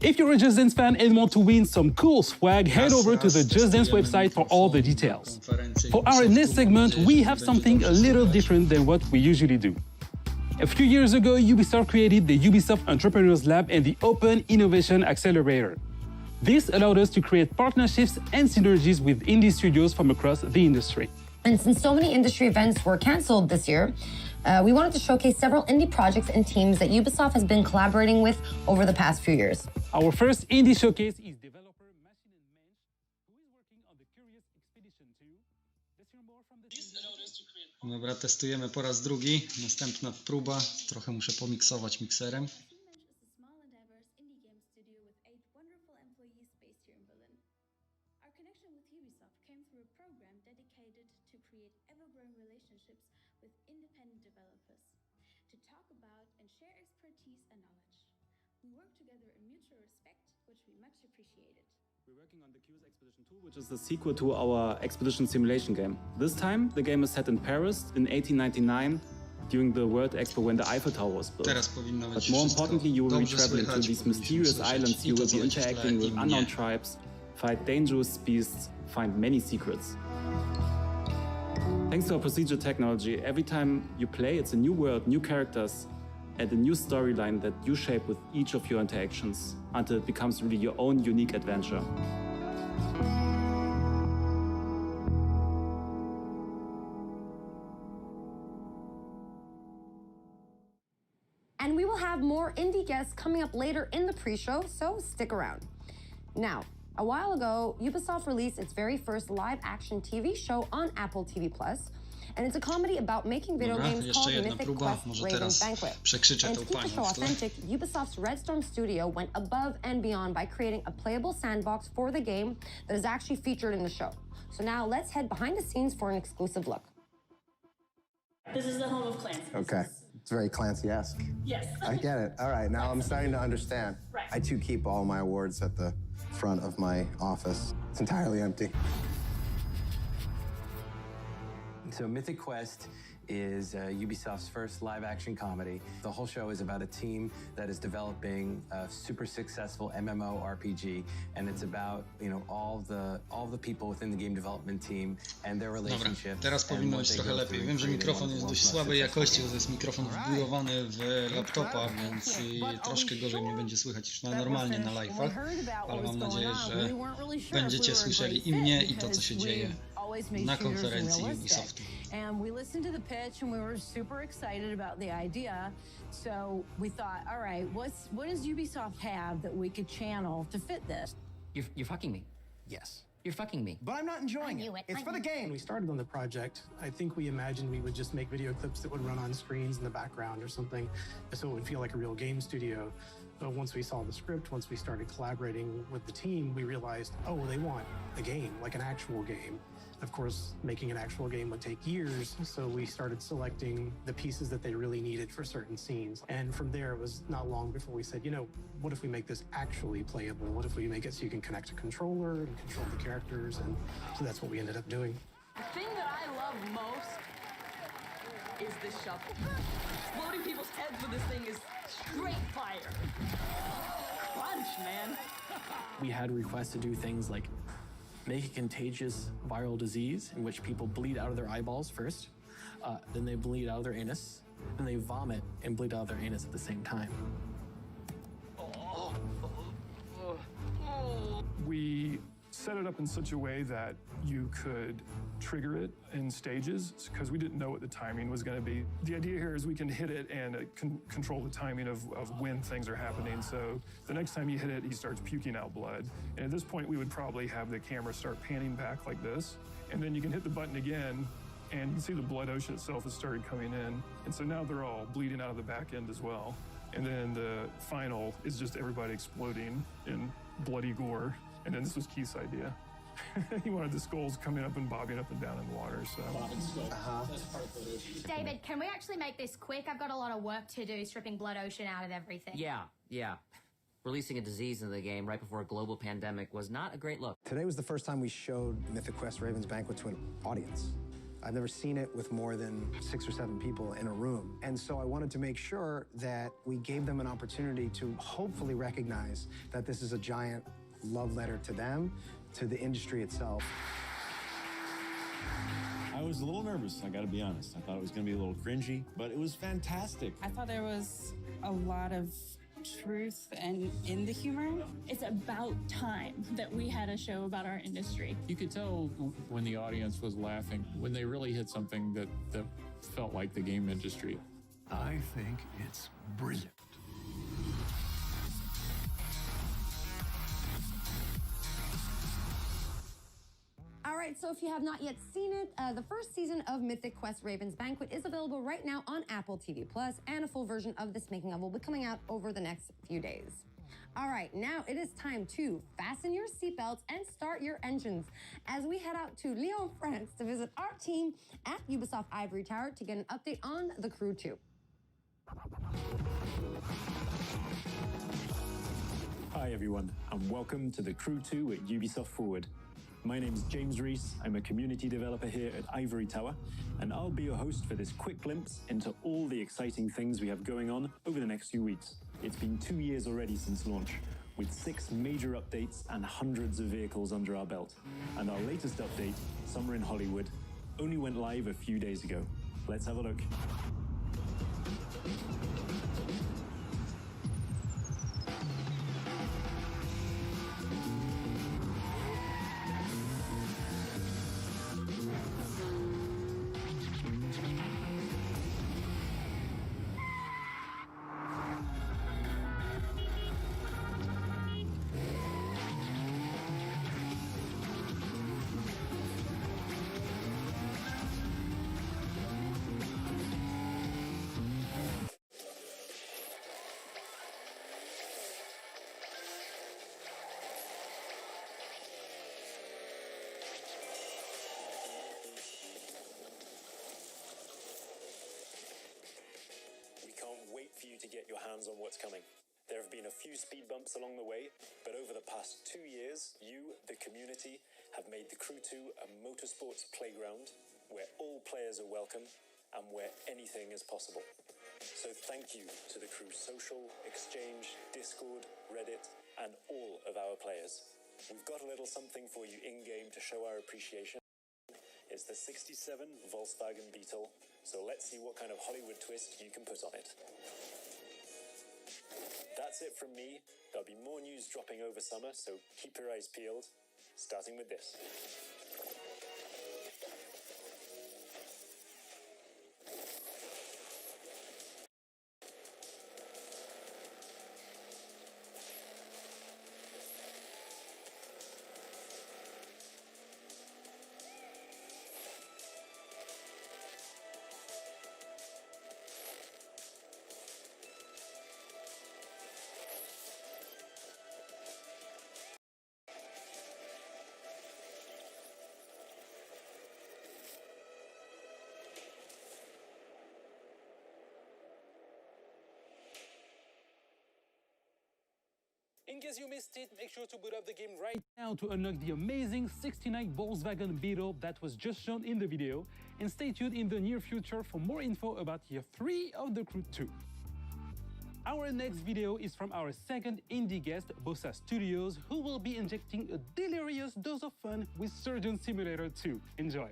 If you're a Just Dance fan and want to win some cool swag, head over to the Just Dance website for all the details. For our next segment, we have something a little different than what we usually do. A few years ago, Ubisoft created the Ubisoft Entrepreneurs Lab and the Open Innovation Accelerator. This allowed us to create partnerships and synergies with indie studios from across the industry. And since so many industry events were canceled this year, we wanted to showcase several indie projects and teams that Ubisoft has been collaborating with over the past few years. Our first indie showcase is developer Machine and Mensch, who is working on the Curious Expedition 2. Let's hear more from the team. Dobra, testujemy po raz drugi. Następna próba. Trochę muszę pomiksować mikserem. We're working on the Curious Expedition 2, which is the sequel to our expedition simulation game. This time, the game is set in Paris in 1899, during the World Expo when the Eiffel Tower was built. But more importantly, you will be traveling to these mysterious islands, you will be interacting with unknown tribes, fight dangerous beasts, find many secrets. Thanks to our procedure technology, every time you play, it's a new world, new characters, and a new storyline that you shape with each of your interactions until it becomes really your own unique adventure. And we will have more indie guests coming up later in the pre-show, so stick around. Now, a while ago, Ubisoft released its very first live-action TV show on Apple TV+, and it's a comedy about making video games called Mythic Quest Raven's Banquet. And to keep the show authentic, Ubisoft's Red Storm studio went above and beyond by creating a playable sandbox for the game that is actually featured in the show. So now let's head behind the scenes for an exclusive look. This is the home of Clancy. Okay. It's very Clancy-esque. Yes. I get it. All right, now I'm starting to understand. Right. I too keep all my awards at the front of my office. It's entirely empty. So Mythic Quest is Ubisoft's first live-action comedy. The whole show is about a team that is developing a super successful MMORPG, and it's about, you know, all the people within the game development team and their relationships. Dobra, teraz powinno być trochę lepiej. Wiem, że mikrofon jest dość słabej jakości, bo to jest mikrofon wbudowany w laptopa, więc troszkę gorzej mnie będzie słychać niż normalnie na live'ach, ale mam nadzieję, że będziecie słyszeli i mnie, i to, co się dzieje na konferencji Ubisoftu. And we listened to the pitch and we were super excited about the idea. So we thought, all right, what does Ubisoft have that we could channel to fit this? You're fucking me. Yes. You're fucking me. But I'm not enjoying it. It's for the game. When we started on the project, I think we imagined we would just make video clips that would run on screens in the background or something, so it would feel like a real game studio. But once we saw the script, once we started collaborating with the team, we realized, oh, they want a game, like an actual game. Of course, making an actual game would take years, so we started selecting the pieces that they really needed for certain scenes. And from there, it was not long before we said, you know, what if we make this actually playable? What if we make it so you can connect a controller and control the characters? And so that's what we ended up doing. The thing that I love most is the shuffle. Exploding people's heads with this thing is straight fire. Crunch, man. We had requests to do things like make a contagious viral disease in which people bleed out of their eyeballs first, then they bleed out of their anus, then they vomit and bleed out of their anus at the same time. We set it up in such a way that you could trigger it in stages because we didn't know what the timing was going to be. The idea here is we can hit it and control the timing of when things are happening. So the next time you hit it, he starts puking out blood. And at this point, we would probably have the camera start panning back like this. And then you can hit the button again, and you can see the blood ocean itself has started coming in. And so now they're all bleeding out of the back end as well. And then the final is just everybody exploding in bloody gore. And then this was Keith's idea. He wanted the skulls coming up and bobbing up and down in the water, so. David, can we actually make this quick? I've got a lot of work to do stripping blood ocean out of everything. Yeah. Releasing a disease into the game right before a global pandemic was not a great look. Today was the first time we showed Mythic Quest Raven's Banquet to an audience. I've never seen it with more than 6 or 7 people in a room. And so I wanted to make sure that we gave them an opportunity to hopefully recognize that this is a giant love letter to them, to the industry itself. I was a little nervous, I gotta be honest. I thought it was gonna be a little cringy, but it was fantastic. I thought there was a lot of truth and in the humor. It's about time that we had a show about our industry. You could tell when the audience was laughing, when they really hit something that felt like the game industry. I think it's brilliant. All right, so if you have not yet seen it, the first season of Mythic Quest Raven's Banquet is available right now on Apple TV+, and a full version of this making of will be coming out over the next few days. All right, now it is time to fasten your seatbelts and start your engines as we head out to Lyon, France to visit our team at Ubisoft Ivory Tower to get an update on The Crew 2. Hi everyone, and welcome to The Crew 2 at Ubisoft Forward. My name's James Reese, I'm a community developer here at Ivory Tower, and I'll be your host for this quick glimpse into all the exciting things we have going on over the next few weeks. It's been 2 years already since launch, with 6 major updates and hundreds of vehicles under our belt. And our latest update, Summer in Hollywood, only went live a few days ago. Let's have a look. For you to get your hands on what's coming. There have been a few speed bumps along the way, but over the past 2 years, you, the community, have made The Crew 2 a motorsports playground where all players are welcome and where anything is possible. So thank you to The Crew Social, Exchange, Discord, Reddit, and all of our players. We've got a little something for you in-game to show our appreciation. It's the 67 Volkswagen Beetle, so let's see what kind of Hollywood twist you can put on it. That's it from me. There'll be more news dropping over summer, so keep your eyes peeled, starting with this. In case you missed it, make sure to boot up the game right now to unlock the amazing 69 Volkswagen Beetle that was just shown in the video, and stay tuned in the near future for more info about Year 3 of The Crew 2. Our next video is from our second indie guest, Bossa Studios, who will be injecting a delirious dose of fun with Surgeon Simulator 2. Enjoy!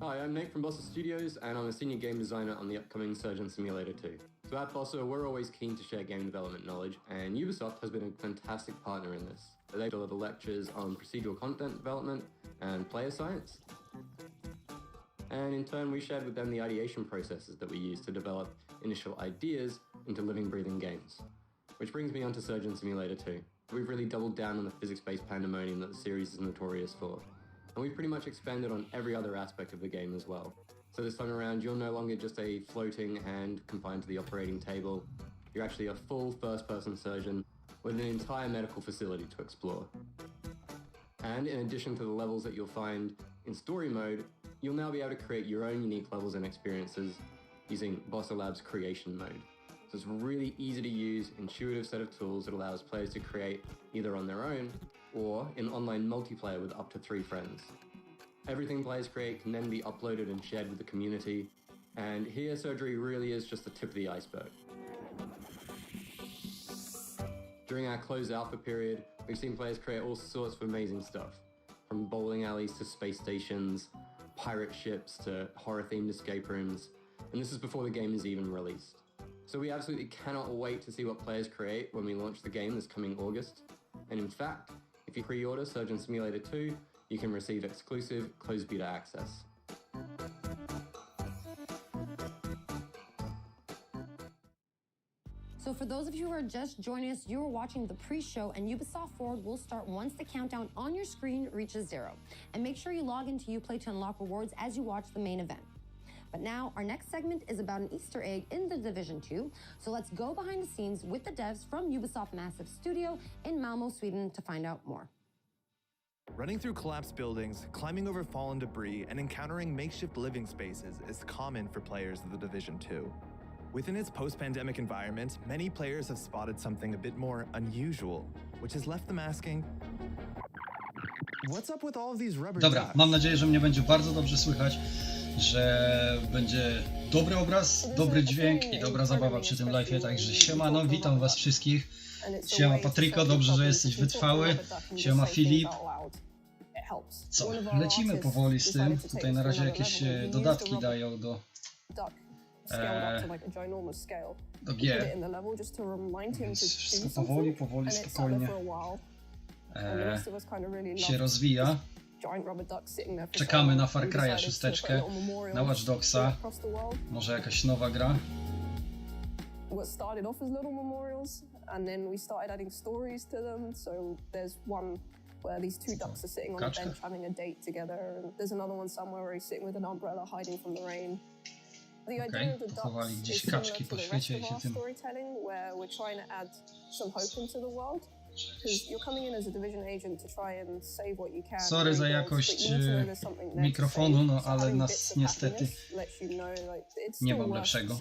Hi, I'm Nate from Bossa Studios, and I'm a senior game designer on the upcoming Surgeon Simulator 2. So at Bossa, we're always keen to share game development knowledge, and Ubisoft has been a fantastic partner in this. They deliver lectures on procedural content development and player science. And in turn, we shared with them the ideation processes that we use to develop initial ideas into living, breathing games. Which brings me on to Surgeon Simulator 2. We've really doubled down on the physics-based pandemonium that the series is notorious for. And we've pretty much expanded on every other aspect of the game as well. So this time around, you're no longer just a floating hand confined to the operating table. You're actually a full first-person surgeon with an entire medical facility to explore. And in addition to the levels that you'll find in story mode, you'll now be able to create your own unique levels and experiences using Bossa Labs creation mode. So it's a really easy to use, intuitive set of tools that allows players to create either on their own or in online multiplayer with up to 3 friends. Everything players create can then be uploaded and shared with the community, and here surgery really is just the tip of the iceberg. During our closed alpha period, we've seen players create all sorts of amazing stuff, from bowling alleys to space stations, pirate ships to horror-themed escape rooms, and this is before the game is even released. So we absolutely cannot wait to see what players create when we launch the game this coming August. And in fact, if you pre-order Surgeon Simulator 2, you can receive exclusive closed beta access. So for those of you who are just joining us, you are watching the pre-show, and Ubisoft Forward will start once the countdown on your screen reaches 0. And make sure you log into Uplay to unlock rewards as you watch the main event. But now, our next segment is about an Easter egg in The Division 2, so let's go behind the scenes with the devs from Ubisoft Massive Studio in Malmo, Sweden to find out more. Running through collapsed buildings, climbing over fallen debris, and encountering makeshift living spaces is common for players of The Division 2. Within its post-pandemic environment, many players have spotted something a bit more unusual, which has left them asking, what's up with all of these rubber Dobra, ducks? mam nadzieję, że mnie będzie bardzo dobrze słychać, że będzie dobry obraz, dobry dźwięk i dobra zabawa przy tym live'ie, także siemano, witam was wszystkich. Siema Patryko, dobrze, że jesteś wytrwały. Siema Filip. Co, lecimy powoli z tym. Tutaj na razie jakieś dodatki dają do gier. Więc wszystko powoli, spokojnie się rozwija. Czekamy na Far Cry'a 6, na Watch Dogsa, może jakaś nowa gra. What started off as little memorials, and then we started adding stories to them. So there's one where these two ducks are sitting on a bench having a date together, and there's another one somewhere where he's sitting with an umbrella hiding from the rain. The idea of the ducks is similar to the rest of our storytelling, where we're trying to add some hope into the world. Because you're coming in as a division agent to try and save what you can. Sorry za jakość mikrofonu, no ale nas niestety nie mam lepszego.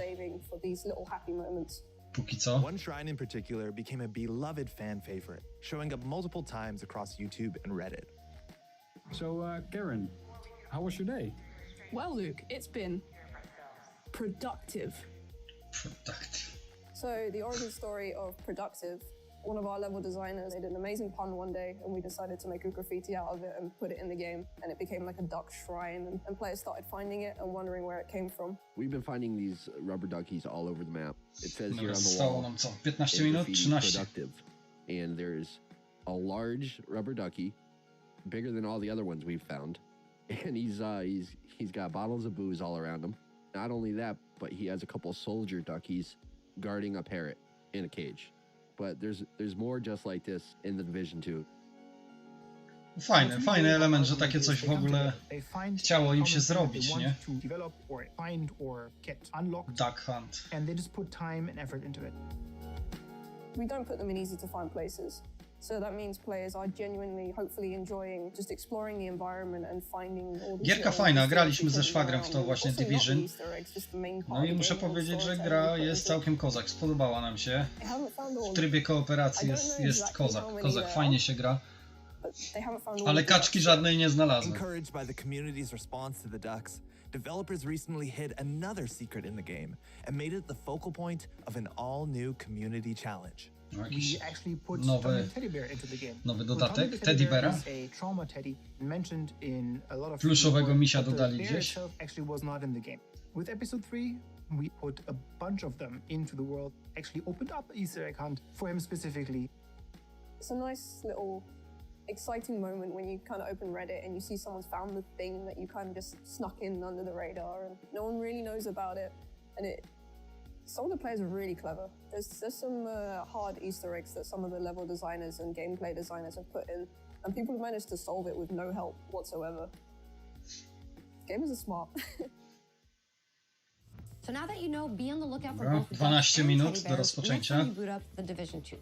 Póki co. One shrine in particular became a beloved fan favorite, showing up multiple times across YouTube and Reddit. So, Karen, how was your day? Well, Luke, it's been productive. So the origin story of productive. One of our level designers made an amazing pun one day, and we decided to make a graffiti out of it and put it in the game, and it became like a duck shrine, and players started finding it and wondering where it came from. We've been finding these rubber duckies all over the map. It says here on the wall, 15 minut, 13. Productive, and there's a large rubber ducky, bigger than all the other ones we've found, and he's got bottles of booze all around him. Not only that, but he has a couple soldier duckies guarding a parrot in a cage. But there's more just like this in The Division 2. Fajny element, że takie coś w ogóle chciało im się zrobić, nie? Duck Hunt. And they just put time and effort into it. We don't put them in easy to find places. So that means players are genuinely, hopefully enjoying just exploring the environment and finding all these. Gierka fajna, graliśmy ze szwagrem w to właśnie Division. No i muszę powiedzieć, że gra jest całkiem kozak, spodobała nam się. W trybie kooperacji jest kozak, fajnie się gra. Ale kaczki żadnej nie znalazłem. Encouraged by the community's response to the ducks, developers recently hid another secret in the game and made it the focal point of an all-new community challenge. Jakiś nowy dodatek, Teddy Beara. Pluszowego misia dodali gdzieś. With episode 3, we put a bunch of them into the world, actually opened up Easter egg hunt for him specifically. It's a nice little exciting moment when you kind of open Reddit and you see someone's found the thing that you kind of just snuck in under the radar and no one really knows about it, and some of the players are really clever. There's some hard Easter eggs that some of the level designers and gameplay designers have put in, and people have managed to solve it with no help whatsoever. Gamers are smart. So now that you know, be on the lookout for both 12 minut do rozpoczęcia. Boot up the Division 2.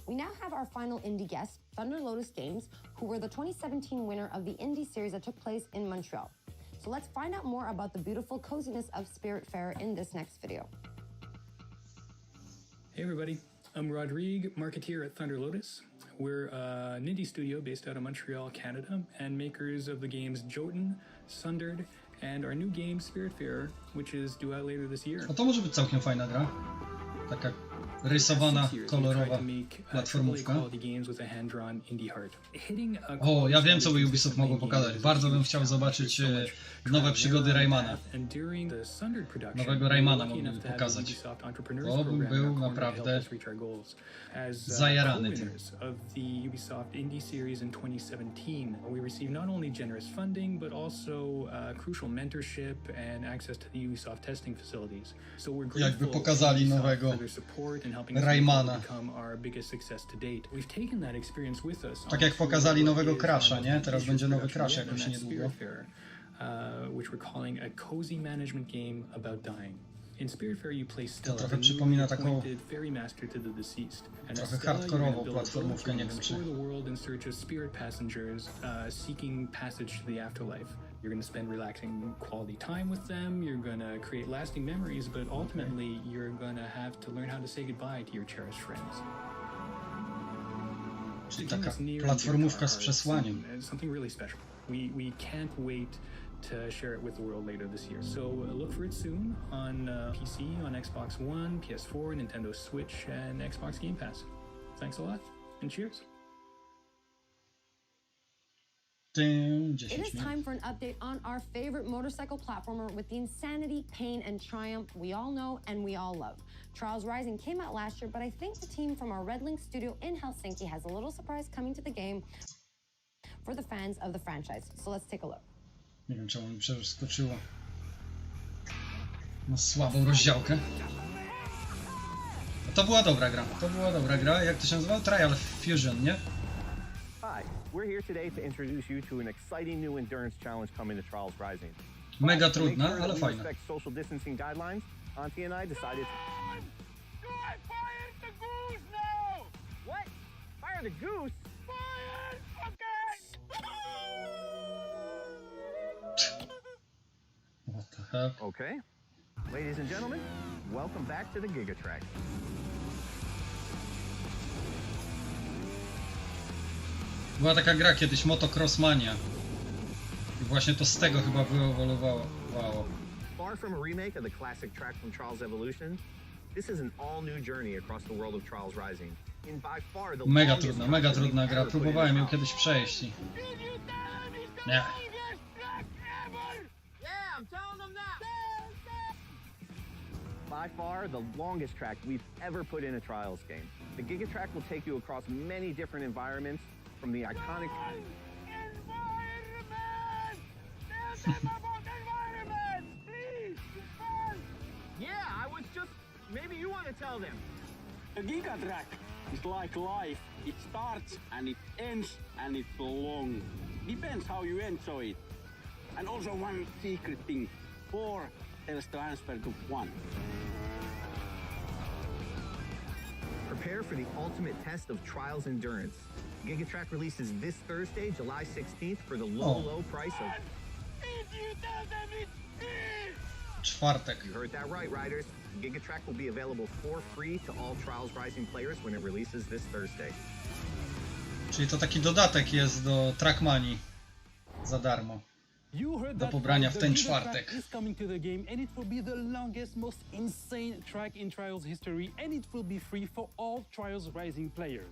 We now have our final indie guest, Thunder Lotus Games, who were the 2017 winner of the indie series that took place in Montreal. So let's find out more about the beautiful coziness of Spiritfarer in this next video. Hey everybody, I'm Rodrigue, marketeer at Thunder Lotus. We're an indie studio based out of Montreal, Canada, and makers of the games Jotun, Sundered, and our new game Spiritfarer, which is due out later this year. No to może być całkiem fajna gra. Taka rysowana, kolorowa platformówka. O, ja wiem, co by Ubisoft mogło pokazać. Bardzo bym chciał zobaczyć nowe przygody Raymana. Nowego Raymana mogliby pokazać. To bym był naprawdę zajarany tym. Ubisoft Indie Series in 2017, we received not only generous funding, but also crucial mentorship and access to the Ubisoft testing facilities. So we're grateful for their support and helping us become our biggest success to date. We've taken that experience with us. Tak jak pokazali nowego Crasha, nie? Teraz będzie nowy Crash jakoś niedługo. Which we're calling a cozy management game about dying. In Spiritfarer you play Stella, trochę przypomina taką fairy master to the deceased. And trochę hardkorową platformówkę, nie wiem czy. Explore the world in search of spirit passengers seeking passage to the afterlife. You're going to spend relaxing quality time with them, you're going to create lasting memories, but ultimately you're going to have to learn how to say goodbye to your cherished friends. Czyli taka platformówka z przesłaniem. Something really special. We can't wait to share it with the world later this year. So look for it soon on PC, on Xbox One, PS4, Nintendo Switch, and Xbox Game Pass. Thanks a lot, and cheers. It is time for an update on our favorite motorcycle platformer with the insanity, pain, and triumph we all know and we all love. Trials Rising came out last year, but I think the team from our Red Link studio in Helsinki has a little surprise coming to the game for the fans of the franchise. So let's take a look. Nie wiem, czemu mi przeskoczyło. No słabą rozdziałkę. To była dobra gra. To była dobra gra. Jak to się nazywało? Trial Fusion, nie? Hi, we're here today to introduce you to an exciting new endurance challenge coming to Trials Rising. Mega trudna, ale fajna. Social distancing guidelines. Auntie and I decided. Fire the goose now! What? Fire the goose? Fire! What the heck? Okay. Ladies and gentlemen, welcome back to the Gigatrack. Była taka gra kiedyś, Motocross Mania. I właśnie to z tego chyba wyewoluowało. Far from a remake of the classic track from Trials Evolution, this is an all-new journey across the world of Trials Rising. In by far the mega trudna gra. Próbowałem ją kiedyś przejść i... Nie. By far the longest track we've ever put in a Trials game. The Gigatrack will take you across many different environments, from the iconic... Yeah, I was just... Maybe you want to tell them. The Gigatrack is like life. It starts and it ends and it's long. Depends how you enjoy it. And also one secret thing. 4 tells to transfer to 1. Prepare for the ultimate test of Trials endurance. Gigatrack releases this Thursday, July 16th for the low price of... Czwartek. You heard that right, riders. Gigatrack will be available for free to all Trials Rising players when it releases this Thursday. Czyli to taki dodatek jest do Trackmanii za darmo. Do pobrania w ten czwartek. Is coming to the game and it will be the longest, most insane track in Trials history and it will be free for all Trials Rising players.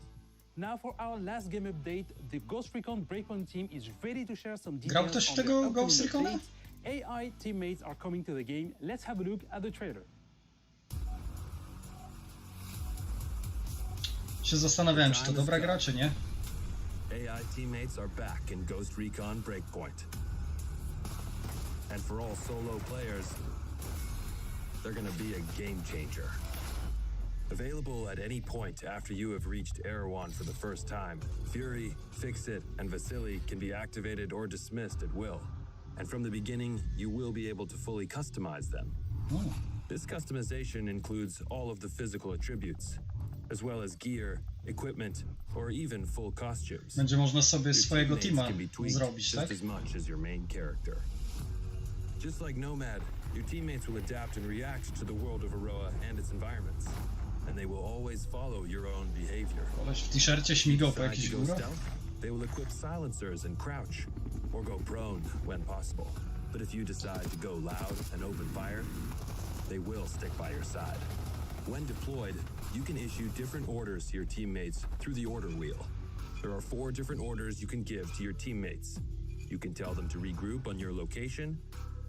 Now for our last game update, the Ghost Recon Breakpoint team is ready to share some details. Grał ktoś w tego Ghost Recona? AI teammates are coming to the game. Let's have a look at the trailer. Się zastanawiałem, czy to dobra gra, czy nie. AI teammates are back in Ghost Recon Breakpoint. And for all solo players, they're gonna be a game changer. Available at any point after you have reached Erewhon for the first time, Fury, Fixit, and Vasily can be activated or dismissed at will. And from the beginning, you will be able to fully customize them. This customization includes all of the physical attributes, as well as gear, equipment, or even full costumes. Będzie można sobie swojego teama zrobić, tak? Just as much as your main character. Just like Nomad, your teammates will adapt and react to the world of Aroa and its environments, and they will always follow your own behavior. Koleś w t-shircie śmigał po jakichś górach? They will equip silencers and crouch, or go prone when possible. But if you decide to go loud and open fire, they will stick by your side. When deployed, you can issue different orders to your teammates through the order wheel. There are 4 different orders you can give to your teammates. You can tell them to regroup on your location,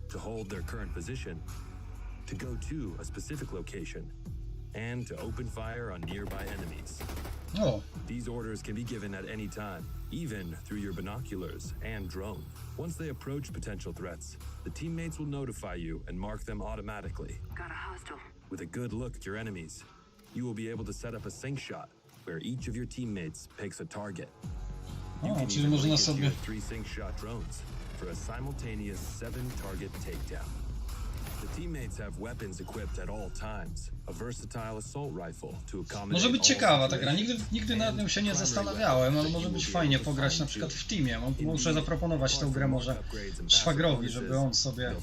to hold their current position, to go to a specific location, and to open fire on nearby enemies. Oh. These orders can be given at any time, even through your binoculars and drone. Once they approach potential threats, the teammates will notify you and mark them automatically. Got a hostile. With a good look at your enemies, you will be able to set up a sync shot where each of your teammates picks a target. You can czyli even można link it to sobie... your 3 sync shot drones for a simultaneous 7-target takedown. The teammates have weapons equipped at all times. A versatile assault rifle to accommodate. Może być ciekawa ta gra. Nigdy nad nią się nie zastanawiałem, ale może być fajnie pograć na przykład w teamie. Muszę zaproponować tę grę może szwagrowi, żeby on sobie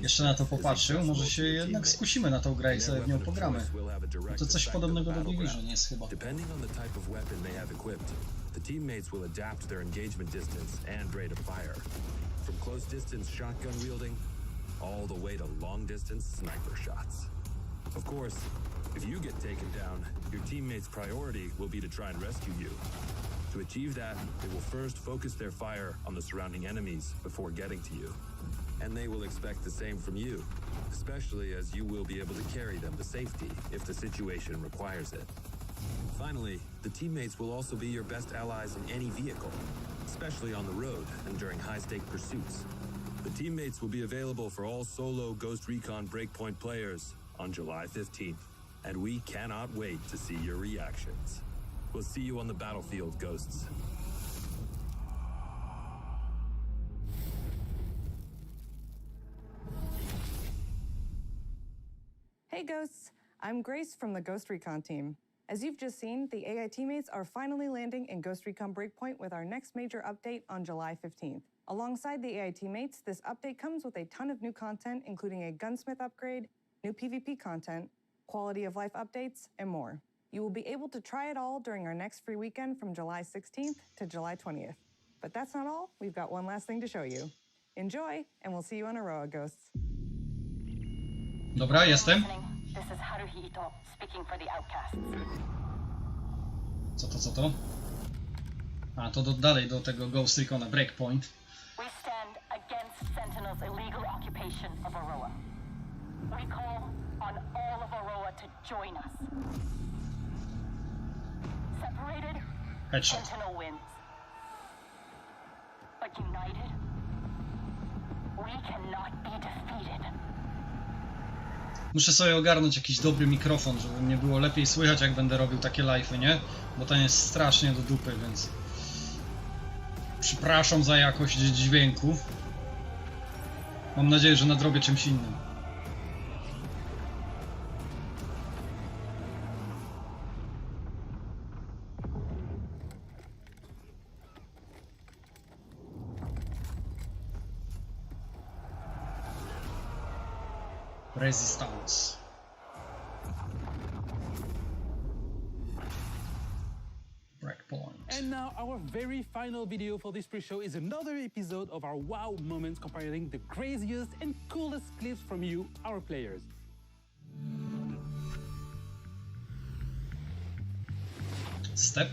jeszcze na to popatrzył. Może się jednak skusimy na tą grę i sobie w nią pogramy. To coś podobnego do Division jest chyba. Depending on the type of weapon they have equipped, the teammates will adapt their engagement distance and rate of fire. From close distance shotgun wielding all the way to long-distance sniper shots. Of course, if you get taken down, your teammates' priority will be to try and rescue you. To achieve that, they will first focus their fire on the surrounding enemies before getting to you. And they will expect the same from you, especially as you will be able to carry them to safety if the situation requires it. Finally, the teammates will also be your best allies in any vehicle, especially on the road and during high-stake pursuits. The teammates will be available for all solo Ghost Recon Breakpoint players on July 15th, and we cannot wait to see your reactions. We'll see you on the battlefield, Ghosts. Hey Ghosts, I'm Grace from the Ghost Recon team. As you've just seen, the AI teammates are finally landing in Ghost Recon Breakpoint with our next major update on July 15th. Alongside the AI teammates, this update comes with a ton of new content, including a gunsmith upgrade, new PvP content, quality of life updates, and more. You will be able to try it all during our next free weekend from July 16th to July 20th. But that's not all. We've got one last thing to show you. Enjoy, and we'll see you on Aroa, Ghosts. Dobra, jestem. This is Haruhito speaking for the outcasts. Co to? A, to dalej do tego Ghost Recona Breakpoint. We stand against Sentinel's illegal occupation of Aroa. We call on all of Aroa to join us. Separated, Headshot. Sentinel wins. But united, we cannot be defeated. Muszę sobie ogarnąć jakiś dobry mikrofon, żeby mnie było lepiej słychać, jak będę robił takie live'y, nie? Bo ten jest strasznie do dupy, więc... Przepraszam za jakość dźwięku. Mam nadzieję, że nadrobię czymś innym. Resistance. Breakpoint. And now our very final video for this pre-show is another episode of our wow moments comparing the craziest and coolest clips from you, our players. Step.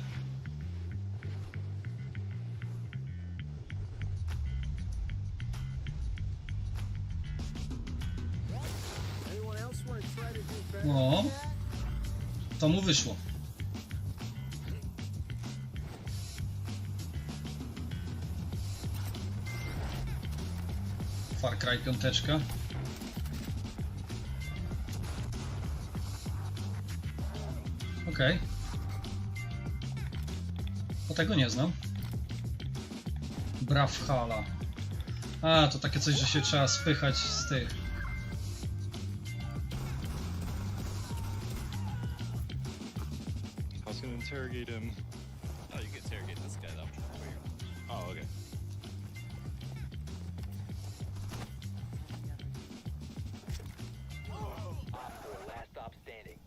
No, to mu wyszło. Far Cry 5. Okej. To tego nie znam. Brawlhalla. A, to takie coś, że się trzeba spychać z tych. Interrogate him. Oh, you can interrogate this guy though. Oh, okay. Last stop standing.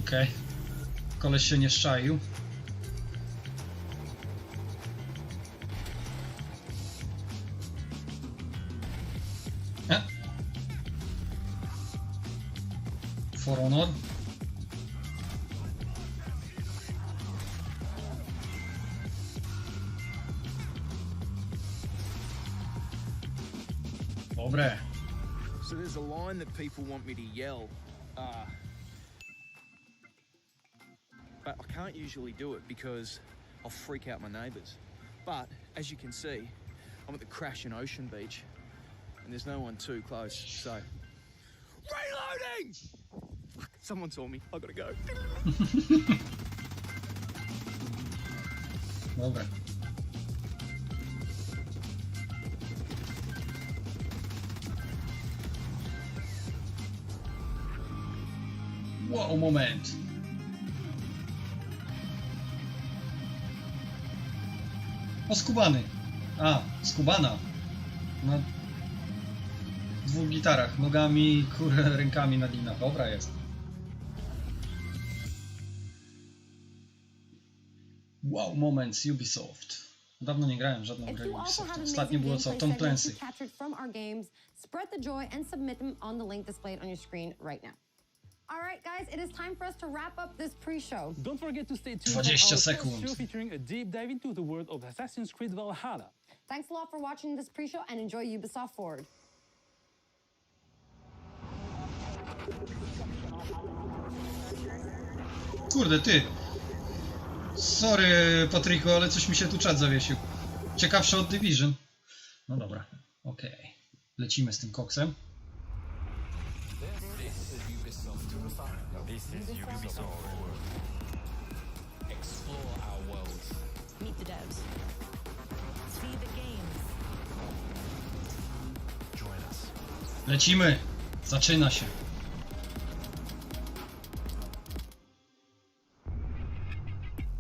Okej. Koleś się nie szczaił. For Honor. Dobre. So there's a line that people want me to yell, but I can't usually do it because I'll freak out my neighbours. But as you can see, I'm at the Crashing Ocean Beach, and there's no one too close. So, reloading! Fuck, someone saw me. I gotta go. Dobra. Wow, moment. O, skubany. A, skubana. Na dwóch gitarach. Nogami, kurę, rękami na linach. Dobra jest. Wow, moment z Ubisoft. Dawno nie grałem w żadną grę Ubisoft. Ostatnio było co? Tom Clancy. Spread the joy and submit them on the link displayed on your screen right now. All right, guys, it is time for us to wrap up this pre-show. Don't forget to stay tuned for our 20 first sekund. show featuring a deep dive into the world of Assassin's Creed Valhalla. Thanks a lot for watching this pre-show and enjoy Ubisoft Forward. Kurde, ty. Sorry, Patryku, ale coś mi się tu czat zawiesił. Ciekawsze od Division. No dobra, okej. Lecimy z tym koksem. This is Ubisoft. Explore our worlds. Meet the devs. See the games. Join us. Lecimy! Zaczyna się.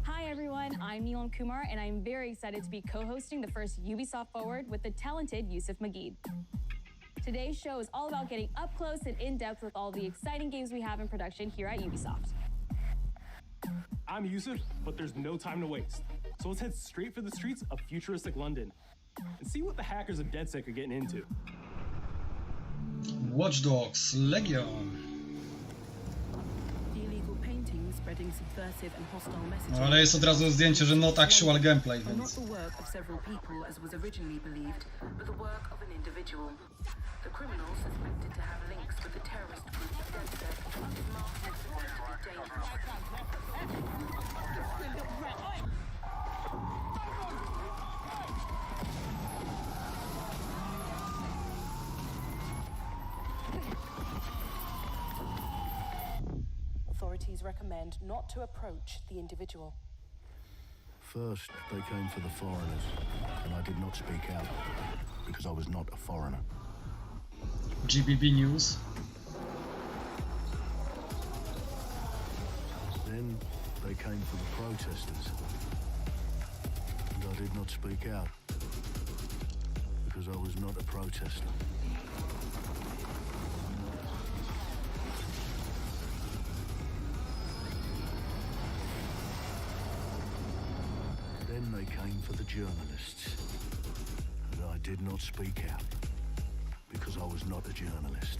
Hi everyone, I'm Neelam Kumar and I'm very excited to be co-hosting the first Ubisoft Forward with the talented Yusuf Mageed. Today's show is all about getting up close and in-depth with all the exciting games we have in production here at Ubisoft. I'm Yusuf, but there's no time to waste. So let's head straight for the streets of futuristic London and see what the hackers of DedSec are getting into. Watch Dogs Legion. No, ale jest od razu zdjęcie, że not actual gameplay, Not więc... the work of several people as was originally believed, but the work of an individual. The criminal suspected to have links with the terrorist group DedSec is marked as potentially dangerous. Authorities recommend not to approach the individual. First, they came for the foreigners, and I did not speak out because I was not a foreigner. GBB News. Then they came for the protesters, and I did not speak out because I was not a protester. Then they came for the journalists, and I did not speak out because I was not a journalist.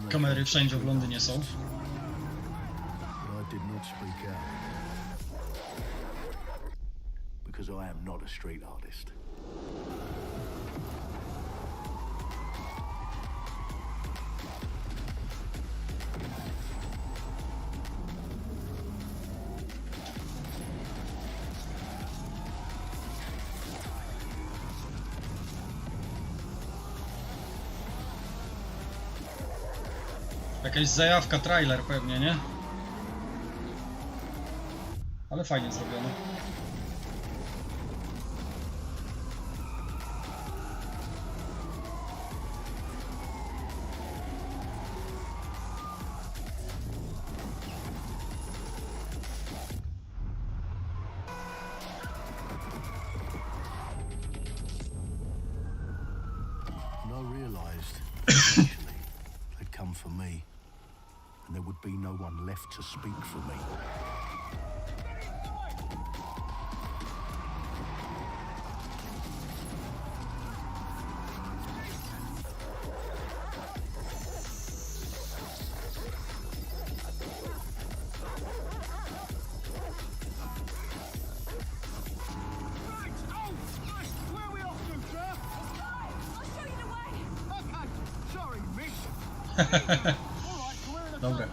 Kamery wszędzie w Londynie są. But I did not speak out because I am not a street artist. Jakaś zajawka, trailer pewnie, nie? Ale fajnie zrobione. And I realised eventually they'd come for me, and there would be no one left to speak for me. Dobre.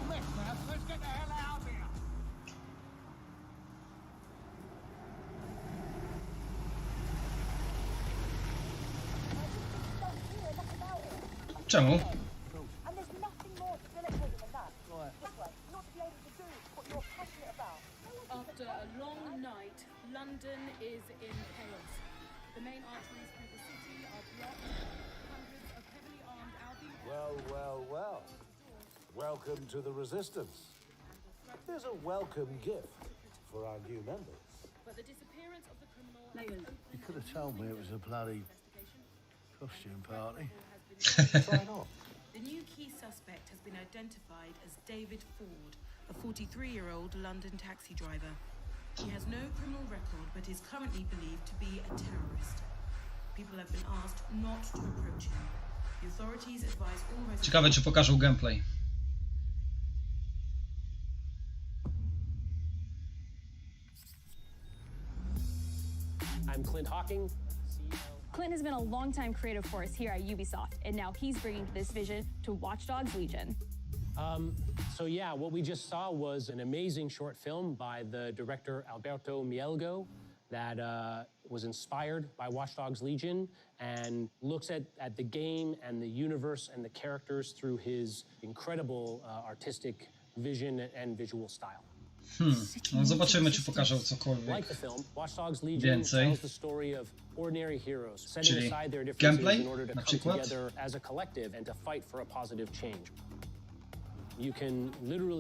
Czemu? After a long night, London is in chaos. The main arteries through the city are blocked. Hundreds of heavily armed Albion... Well. Welcome to the Resistance. There's a welcome gift for our new members. But the disappearance of the criminal... You could have told me it was a bloody costume party. Try not. The new key suspect has been identified as David Ford, a 43-year-old London taxi driver. He has no criminal record, but is currently believed to be a terrorist. People have been asked not to approach him. The authorities advise all residents... Ciekawe, czy pokażą gameplay. I'm Clint Hawking. Clint has been a longtime creative force here at Ubisoft, and now he's bringing this vision to Watch Dogs Legion. So yeah, what we just saw was an amazing short film by the director Alberto Mielgo that was inspired by Watch Dogs Legion and looks at the game and the universe and the characters through his incredible artistic vision and visual style. No zobaczymy, czy pokażą cokolwiek więcej. Czyli gameplay na przykład.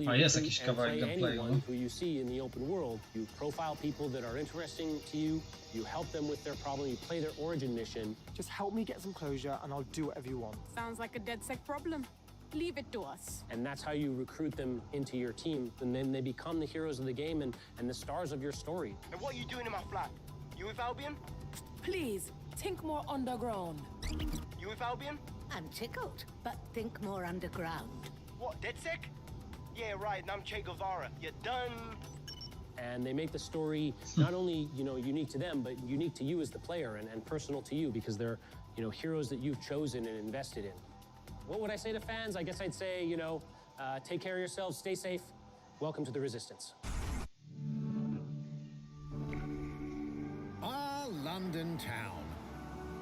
A jest jakiś kawałek gameplayu. You profile people that are interesting to you, you help them with their problem, you play their origin mission. Just help me get some closure and I'll do whatever you want. Sounds like a DedSec problem. Leave it to us. And that's how you recruit them into your team, and then they become the heroes of the game and the stars of your story. And what are you doing in my flat? You with Albion? Please, think more underground. You with Albion? I'm tickled, but think more underground. What, DedSec? Yeah, right, and I'm Che Guevara. You're done. And they make the story not only, unique to them, but unique to you as the player and personal to you because they're, heroes that you've chosen and invested in. What would I say to fans? I guess I'd say, take care of yourselves, stay safe. Welcome to the Resistance. Our London town.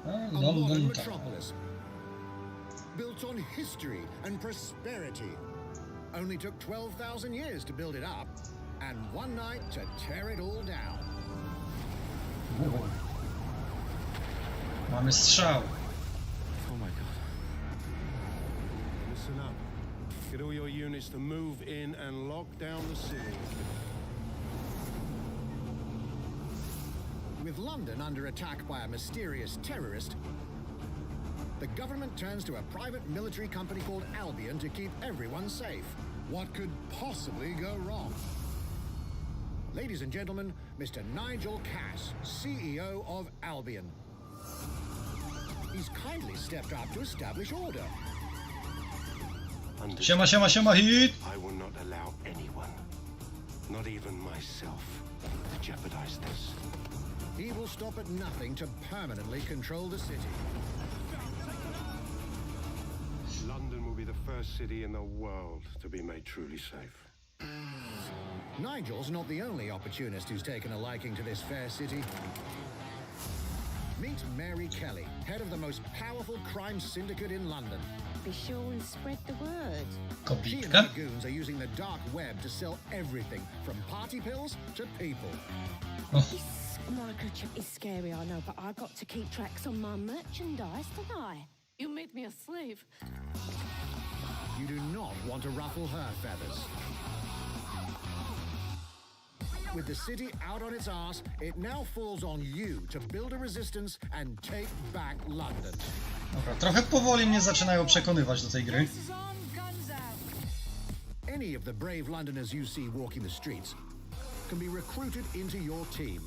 A modern metropolis. Built on history and prosperity. Only took 12,000 years to build it up, and one night to tear it all down. Mamy strzał. Oh my god. Listen up. Get all your units to move in and lock down the city. With London under attack by a mysterious terrorist, the government turns to a private military company called Albion to keep everyone safe. What could possibly go wrong? Ladies and gentlemen, Mr. Nigel Cass, CEO of Albion. He's kindly stepped up to establish order. Siema, siema, siema, hit! I will not allow anyone, not even myself, to jeopardize this. He will stop at nothing to permanently control the city. London will be the first city in the world to be made truly safe. Nigel's not the only opportunist who's taken a liking to this fair city. Meet Mary Kelly, head of the most powerful crime syndicate in London. Be sure and spread the word. She and her goons are using the dark web to sell everything from party pills to people. This microchip is scary, I know, but I got to keep tracks on my merchandise, don't I? You made me a slave. You do not want to ruffle her feathers. With the city out on its arse, it now falls on you to build a resistance and take back London. Dobra, trochę powoli mnie zaczynają przekonywać do tej gry. Any of the brave Londoners you see walking the streets can be recruited into your team.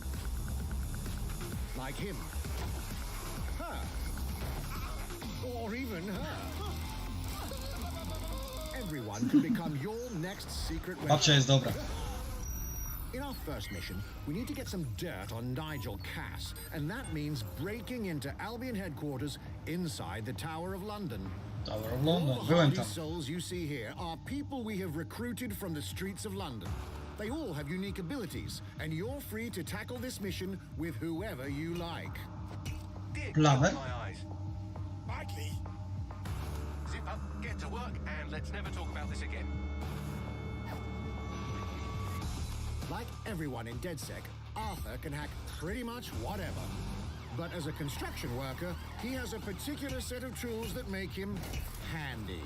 Like him, her, or even her. Everyone can become your next secret weapon. Babcia jest dobra. In our first mission, we need to get some dirt on Nigel Cass, and that means breaking into Albion headquarters inside the Tower of London. Dobra, All oglądam. the Byłem hardy tam. souls you see here are people we have recruited from the streets of London. They all have unique abilities, and you're free to tackle this mission with whoever you like. Plawę? Badly. Zip up, get to work, and let's never talk about this again. Like everyone in DedSec, Arthur can hack pretty much whatever. But as a construction worker, he has a particular set of tools that make him handy.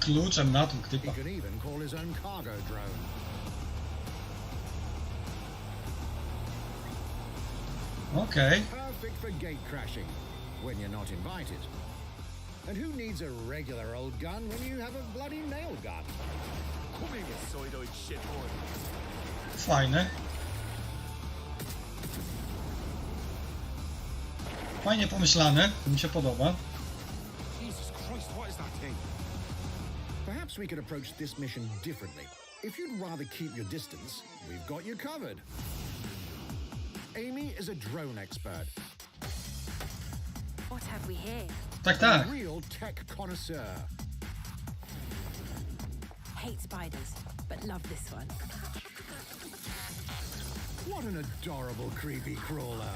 Kluczem na tłuk He typa. can even call his own cargo drone. Okej. Perfect for gate crashing, when you're not invited. And who needs a regular old gun when you have a bloody nail gun? Come in, you side-eyed shitboy. Fajne. Fajnie pomyślane, to mi się podoba. Jesus Christ, what is that thing? Perhaps we could approach this mission differently. If you'd rather keep your distance, we've got you covered. Amy is a drone expert. What have we here? Tak, tak. A real tech connoisseur. Hate spiders, but love this one. What an adorable creepy crawler.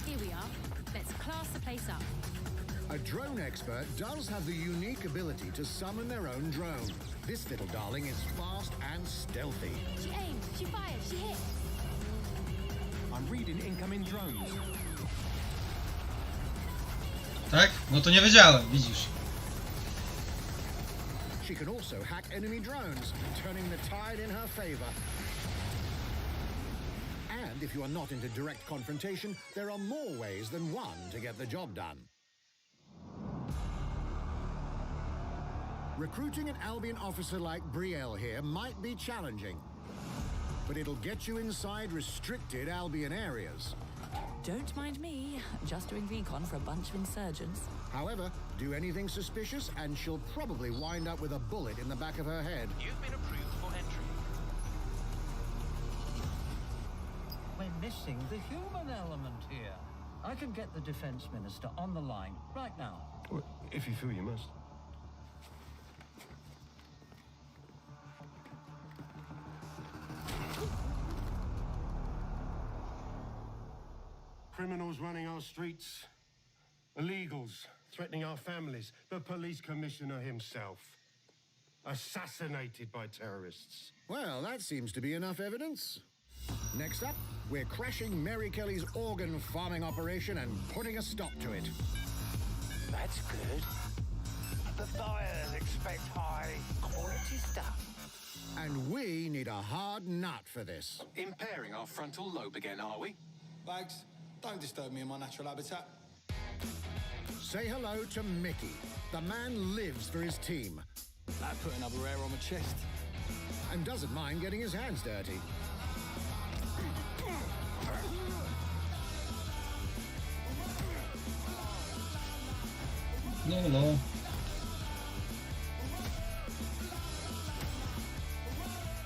Here we are. Let's class the place up. A drone expert does have the unique ability to summon their own drone. This little darling is fast and stealthy. She aimed, she fired, she hit. I'm reading incoming drones. Tak? No to nie wiedziałem, widzisz. She can also hack enemy drones, turning the tide in her favor. And if you are not into direct confrontation, there are more ways than one to get the job done. Recruiting an Albion officer like Brielle here might be challenging, but it'll get you inside restricted Albion areas. Don't mind me, just doing recon for a bunch of insurgents. However, do anything suspicious and she'll probably wind up with a bullet in the back of her head. You've been approved for entry. We're missing the human element here. I can get the defense minister on the line right now. Well, if you feel you must. Criminals running our streets, illegals threatening our families, the police commissioner himself, assassinated by terrorists. Well, that seems to be enough evidence. Next up, we're crashing Mary Kelly's organ farming operation and putting a stop to it. That's good. The buyers expect high quality stuff. And we need a hard nut for this. Impairing our frontal lobe again, are we? Bags, don't disturb me in my natural habitat. Say hello to Mickey. The man lives for his team. That put another hair on my chest. And doesn't mind getting his hands dirty. No.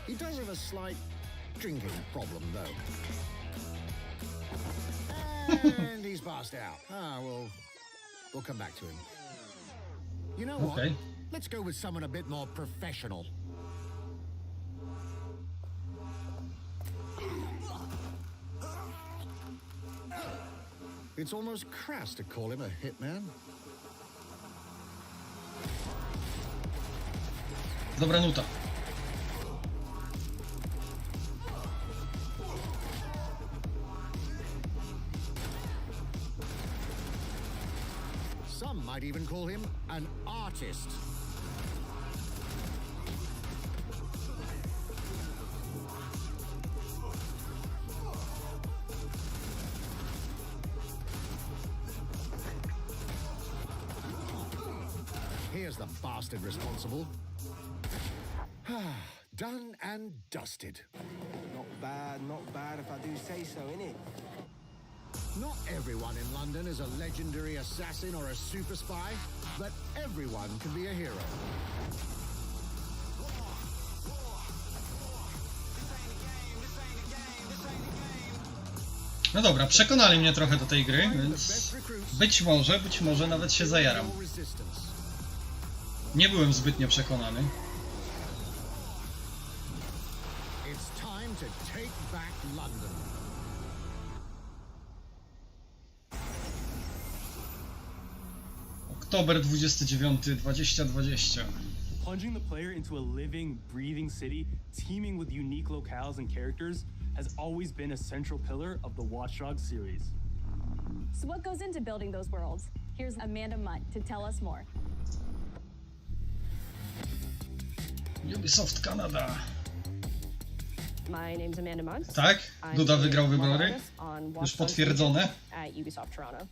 He does have a slight drinking problem, though. And he's passed out. We'll come back to him. You know what? Okay. Let's go with someone a bit more professional. It's almost crass to call him a hitman. Dobra nuta. Some might even call him an artist. Here's the bastard responsible. Done and dusted. Not bad if I do say so, innit? Not everyone in London is a legendary assassin or a super spy, but everyone can be a hero. No dobra, przekonali mnie trochę do tej gry, więc być może nawet się zajaram. Nie byłem zbytnio przekonany. Oktober 29, 2020. Plunging the player into a living, breathing city teeming with unique locales and characters has always been a central pillar of the Watch Dogs series. So what goes into building those worlds? Here's Amanda Mutt to tell us more. Ubisoft Canada. My name's Amanda Munt. Tak? Duda wygrał wybory? Już potwierdzone? At Ubisoft Toronto.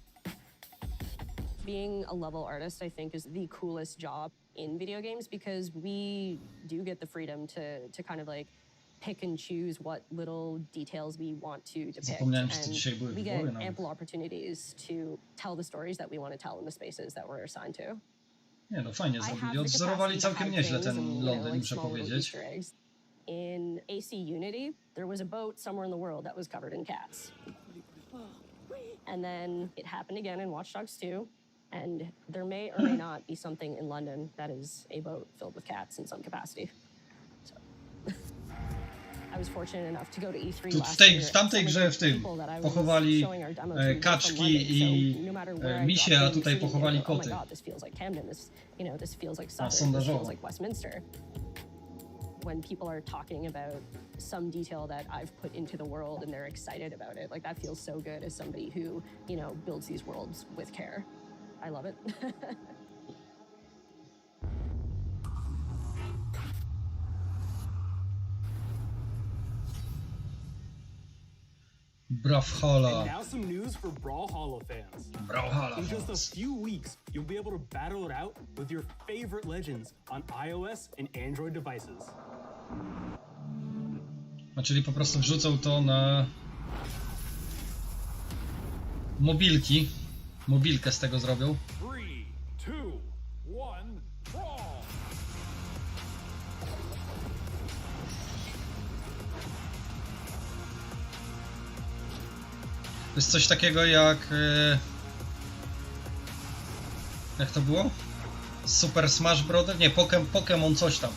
Being a level artist, I think, is the coolest job in video games because we do get the freedom to kind of like pick and choose what little details we want to depict. And we get ample opportunities to tell the stories that we want to tell in the spaces that we're assigned to. Nie no, fajnie zrobili. Odwzorowali całkiem nieźle ten Londyn, muszę powiedzieć. In AC Unity, there was a boat somewhere in the world that was covered in cats. And then it happened again in Watch Dogs 2. And there may or may not be something in London that is a boat filled with cats in some capacity. So I was fortunate enough to go to E3 last year. W tamtej grze pochowali kaczki i misie, a tutaj pochowali koty. A sondażowo. When people are talking about some detail that I've put into the world and they're excited about it, like that feels so good as somebody who, you know, builds these worlds with care. I love it. Brawlhalla. And now some news for Brawlhalla fans. Brawlhalla In just a few weeks, you'll be able to battle it out with your favorite legends on iOS and Android devices. A czyli po prostu wrzucą to na mobilki. Mobilkę z tego zrobią. 3, 2, 1, brawl! To jest coś takiego jak... jak to było? Super Smash Bros? Nie, Pokémon coś tam.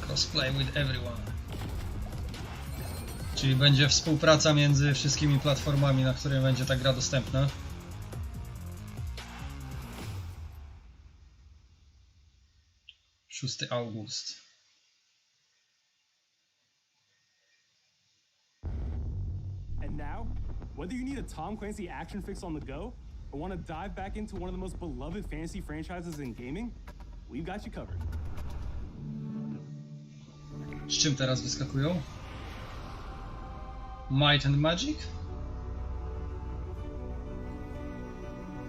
Crossplay with everyone. Czyli będzie współpraca między wszystkimi platformami, na której będzie ta gra dostępna. August. And now, whether you need a Tom Clancy action fix on the go, or want to dive back into one of the most beloved fantasy franchises in gaming, we've got you covered. Z czym teraz wyskakują? Might and Magic?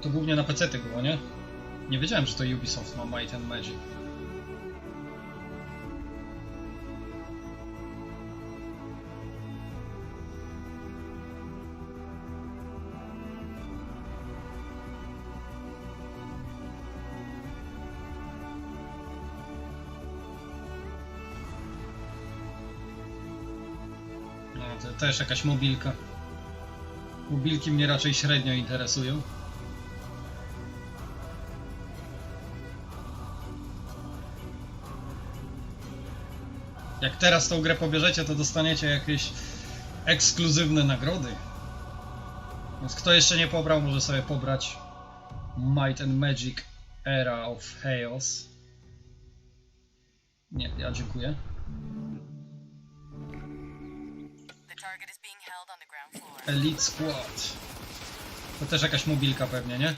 To głównie na PC-ty było, nie? Nie wiedziałem, że to Ubisoft ma Might and Magic. To też jakaś mobilka. Mobilki mnie raczej średnio interesują. Jak teraz tą grę pobierzecie, to dostaniecie jakieś ekskluzywne nagrody. Więc kto jeszcze nie pobrał, może sobie pobrać Might and Magic Era of Chaos. Nie, ja dziękuję. Elite Squad. To też jakaś mobilka pewnie, nie?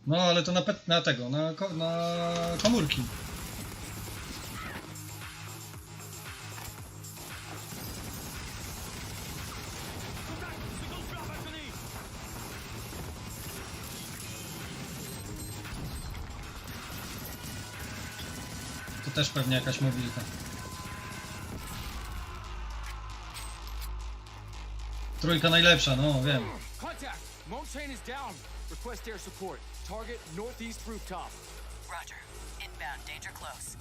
No ale to na tego, na komórki. To też pewnie jakaś mobilka. Trójka najlepsza, no wiem. Contact! Montaigne is down. Request air support. Target northeast rooftop. Roger. Inbound, danger close.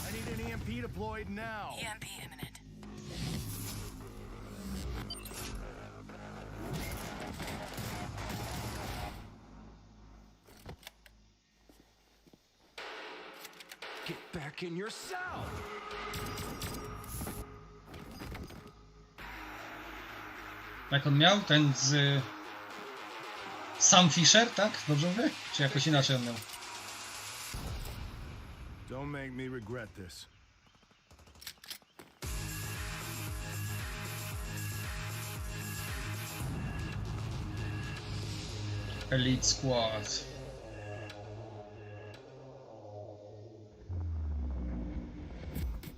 I need an EMP deployed now. EMP imminent. Get back in your cell! Jak on miał? Ten z... Sam Fisher, tak? Dobrze mówię? Czy jakoś inaczej on miał? Don't make me regret this. Elite Squad.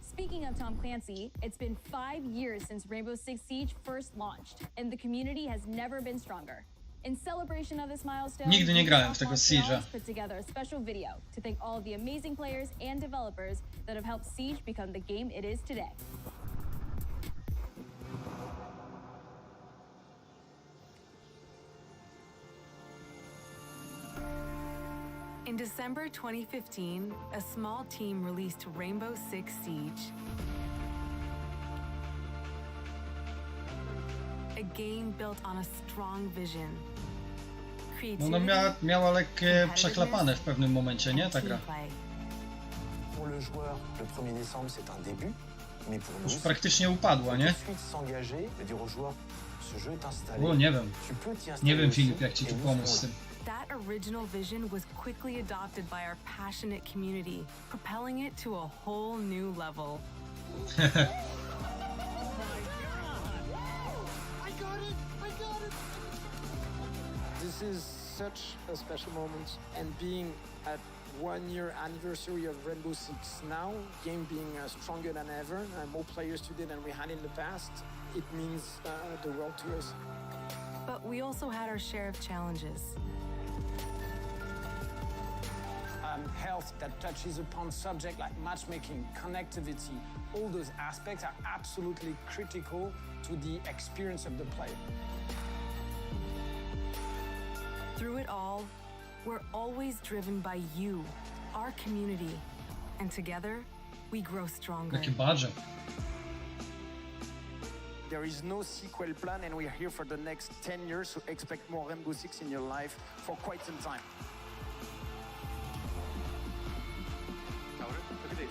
Speaking of Tom Clancy, it's been 5 years since Rainbow Six Siege first launched, and the community has never been stronger. In celebration of this milestone, Nigdy nie grałem w tego Siege'a. put together a special video to thank all of the amazing players and developers that have helped Siege become the game it is today. In December 2015, a small team released Rainbow Six Siege. A game built on a strong vision. No ona miała lekkie przechlapane w pewnym momencie, nie? Ta gra. Pour le joueur, le 1er décembre, c'est un début, mais pour nous, Już praktycznie upadła, nie? s'engager et dire aux joueurs, ce jeu est installé. O, nie wiem. Tu peux t'y Nie installer wiem, Filip, aussi, jak ci tu et nous pomóc serons z tym. That original vision was quickly adopted by our passionate community, propelling it to a whole new level. This is such a special moment, and being at 1 year anniversary of Rainbow Six now, game being stronger than ever, more players today than we had in the past, it means the world to us. But we also had our share of challenges. Health that touches upon subjects like matchmaking, connectivity, all those aspects are absolutely critical to the experience of the player. Through it all, we're always driven by you, our community, and together, we grow stronger. Jaki budżet. There is no sequel plan, and we're here for the next 10 years, so expect more Rainbow Six in your life for quite some time. Look at this.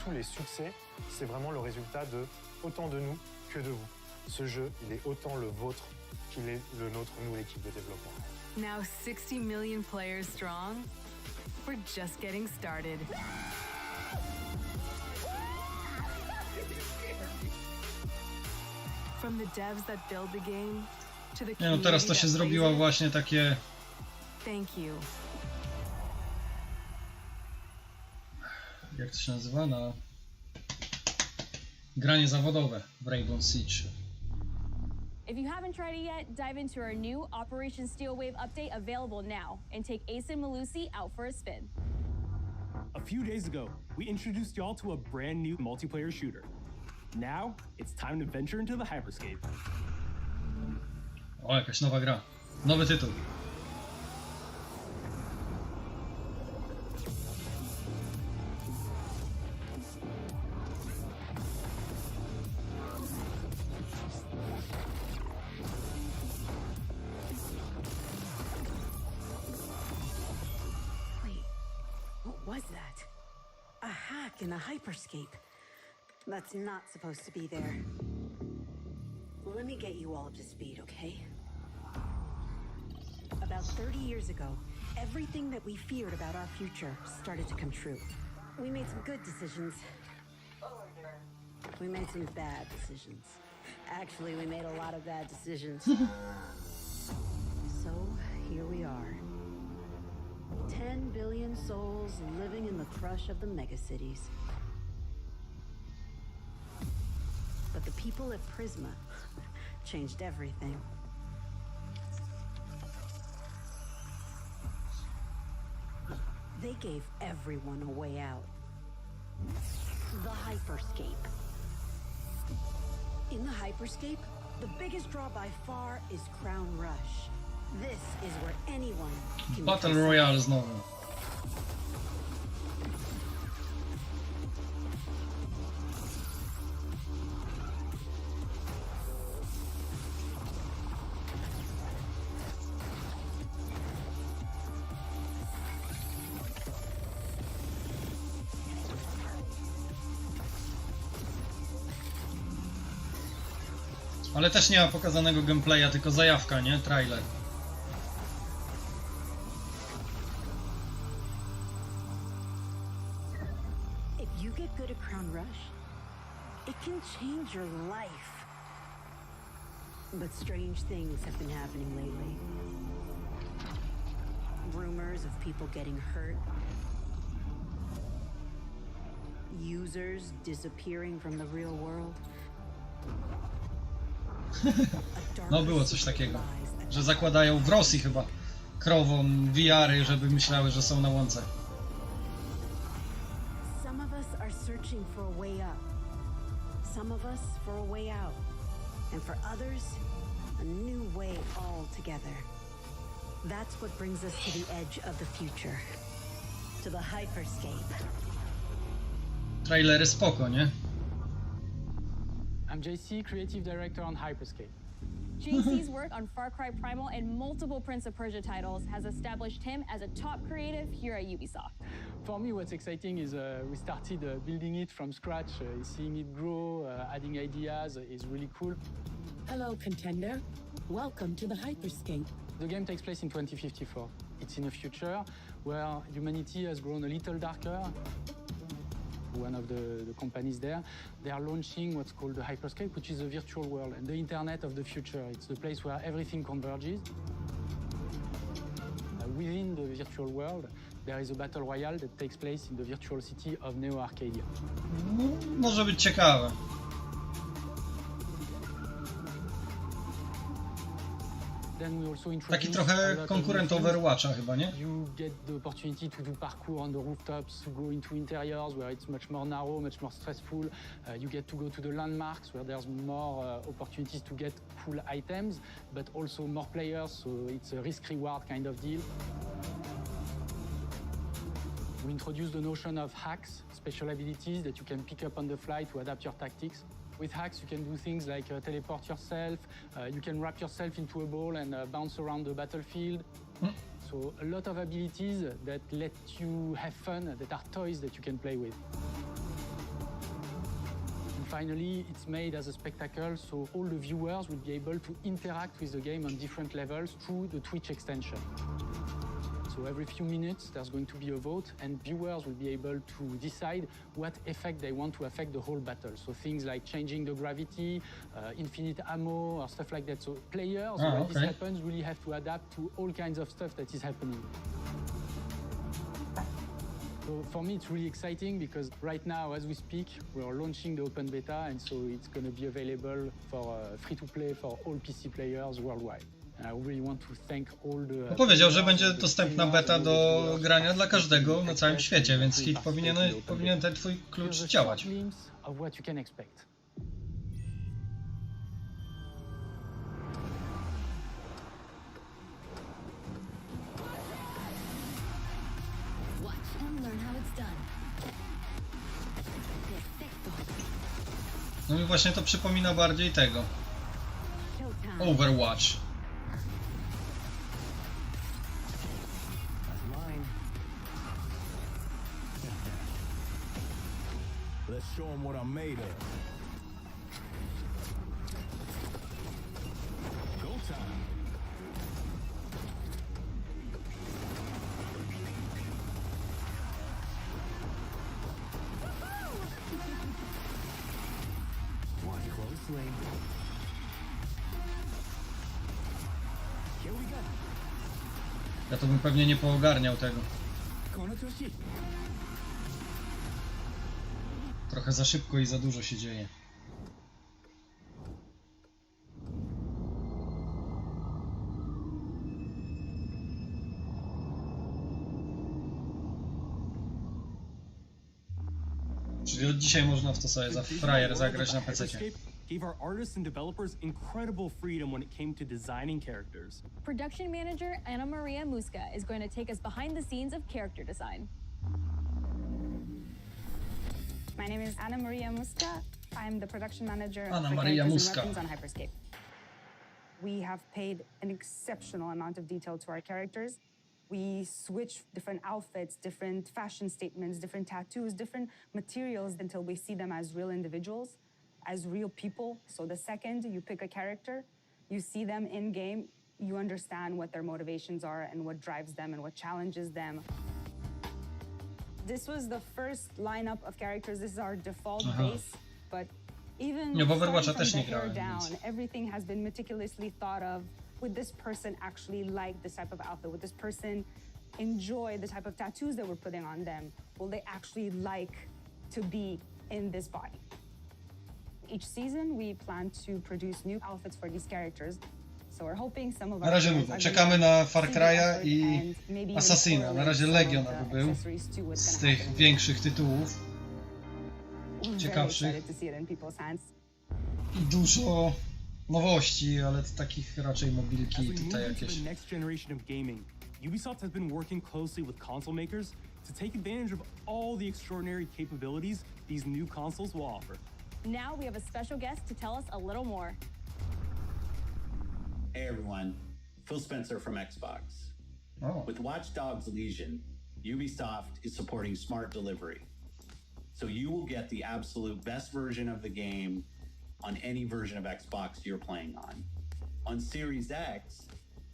Tous les succès, c'est vraiment le résultat de autant de nous que de vous. Ce jeu, il est autant le vôtre qu'il est le nôtre, nous, l'équipe de développement. Now 60 million players strong, we're just getting started. From the devs that build the game to the Nie no, teraz to się zrobiło właśnie takie... Thank you. Jak to się nazywa? Na... Granie zawodowe w Rainbow Siege. If you haven't tried it yet, dive into our new Operation Steel Wave update available now and take Ace and Malusi out for a spin. A few days ago, we introduced y'all to a brand new multiplayer shooter. Now, it's time to venture into the hyperscape. O, jakaś nowa gra. Nowy tytuł. What was that? A hack in the hyperscape. That's not supposed to be there. Let me get you all up to speed, okay? About 30 years ago, everything that we feared about our future started to come true. We made some good decisions. We made some bad decisions. Actually, we made a lot of bad decisions. So, here we are. 10 billion souls living in the crush of the megacities. But the people at Prisma changed everything. They gave everyone a way out. the hyperscape. In the hyperscape, the biggest draw by far is Crown Rush. This is where anyone can Battle Royale znowu. Ale też nie ma pokazanego gameplaya, tylko zajawka, nie? Trailer. If you get good at Crown Rush, it can change your life. But strange things have been happening lately. Rumors of people getting hurt. Users disappearing from the real world. No było coś takiego, że zakładają w Rosji chyba krowom VR-y, żeby myślały, że są na łące. Some of us are searching for a way up. Some of us for a way out. And for others, a new way altogether. That's what brings us to the edge of the future. To the hyperscape. Trailery spoko, nie? I'm JC, Creative Director on Hyperscape. JC's work on Far Cry Primal and multiple Prince of Persia titles has established him as a top creative here at Ubisoft. For me, what's exciting is we started building it from scratch. Seeing it grow, adding ideas is really cool. Hello, contender. Welcome to the hyperscape. The game takes place in 2054. It's in a future where humanity has grown a little darker. One of the companies there, they are launching what's called the hyperscape, which is a virtual world and the internet of the future. It's the place where everything converges. Within the virtual world, there is a battle royale that takes place in the virtual city of Neo Arcadia. Może być ciekawe. Taki trochę konkurent Overwatcha chyba, nie? You get the opportunity to do parkour on the rooftops, to go into interiors where it's much more narrow, much more stressful. You get to go to the landmarks where there's more opportunities to get cool items, but also more players, so it's a risk-reward kind of deal. We introduce the notion of hacks, special abilities that you can pick up on the fly to adapt your tactics. With hacks, you can do things like teleport yourself, you can wrap yourself into a ball and bounce around the battlefield. So a lot of abilities that let you have fun, that are toys that you can play with. And finally, it's made as a spectacle, so all the viewers will be able to interact with the game on different levels through the Twitch extension. So every few minutes, there's going to be a vote, and viewers will be able to decide what effect they want to affect the whole battle. So things like changing the gravity, infinite ammo, or stuff like that. So players, when this happens, really have to adapt to all kinds of stuff that is happening. So for me, it's really exciting because right now, as we speak, we are launching the open beta, and so it's going to be available for free-to-play for all PC players worldwide. No powiedział, że będzie dostępna beta do grania dla każdego na całym świecie, więc hit powinien ten twój klucz działać. No mi właśnie to przypomina bardziej tego Overwatch. Let's show them what I'm made of. Go time. Watch closely. Here we go. Ja to bym pewnie nie poogarniał tego. Trochę za szybko i za dużo się dzieje. Czyli od dzisiaj można w to sobie za frajer zagrać na PC-cie. Gave our artists and developers incredible freedom when it came to designing characters. Production manager Anna Maria Muska is going to take us behind the scenes of character design. My name is Anna Maria Muska. I'm the production manager Anna for Maria characters Muska. and weapons on Hyperscape. We have paid an exceptional amount of detail to our characters. We switch different outfits, different fashion statements, different tattoos, different materials until we see them as real individuals, as real people. So the second you pick a character, you see them in game, you understand what their motivations are and what drives them and what challenges them. This was the first lineup of characters. This is our default base, but even starting from the hair down, everything has been meticulously thought of. Would this person actually like this type of outfit? Would this person enjoy the type of tattoos that we're putting on them? Will they actually like to be in this body? Each season, we plan to produce new outfits for these characters. So we're hoping some of Na razie mówię, czekamy na Far Cry'a i Assassina. Na razie Legion aby był z tych większych tytułów, ciekawszych i dużo nowości, ale takich raczej mobilki tutaj jakieś. Ubisoft has been working closely with console makers to take advantage of all the extraordinary capabilities these new consoles will offer. Now we have a special guest to tell us a little more. Hey everyone, Phil Spencer from Xbox. With Watch Dogs Legion, Ubisoft is supporting smart delivery. So you will get the absolute best version of the game on any version of Xbox you're playing on. On Series X,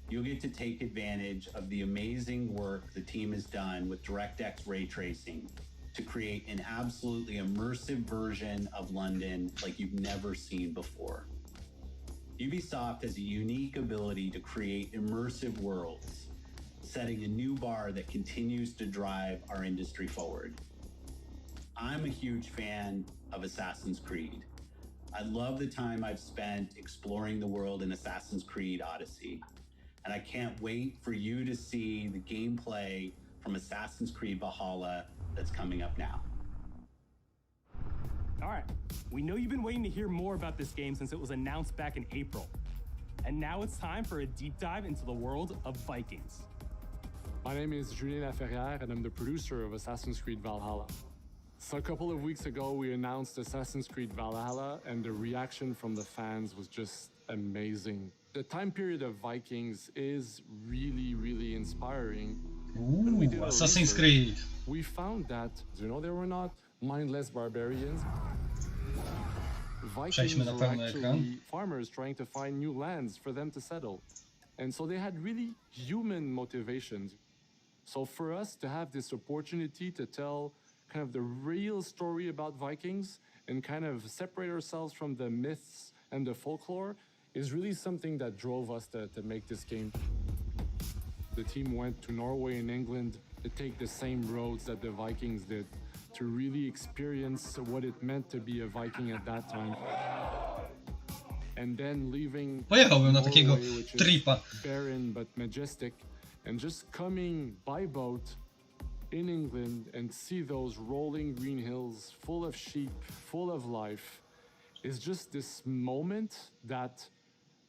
you'll get to take advantage of the amazing work the team has done with DirectX ray tracing to create an absolutely immersive version of London like you've never seen before. Ubisoft has a unique ability to create immersive worlds, setting a new bar that continues to drive our industry forward. I'm a huge fan of Assassin's Creed. I love the time I've spent exploring the world in Assassin's Creed Odyssey, and I can't wait for you to see the gameplay from Assassin's Creed Valhalla that's coming up now. All right, we know you've been waiting to hear more about this game since it was announced back in April. And now it's time for a deep dive into the world of Vikings. My name is Julien Laferrière, and I'm the producer of Assassin's Creed Valhalla. So a couple of weeks ago, we announced Assassin's Creed Valhalla, and the reaction from the fans was just amazing. The time period of Vikings is really, really inspiring. When we did Assassin's research, Creed. We found that, they were not mindless barbarians. Vikings were actually farmers trying to find new lands for them to settle. And so they had really human motivations. So for us to have this opportunity to tell kind of the real story about Vikings and kind of separate ourselves from the myths and the folklore is really something that drove us to make this game. The team went to Norway and England to take the same roads that the Vikings did, to really experience what it meant to be a Viking at that time. And then leaving Pojechałbym na Norway, takiego which is tripa. barren but majestic, and just coming by boat in England and see those rolling green hills full of sheep, full of life, is just this moment that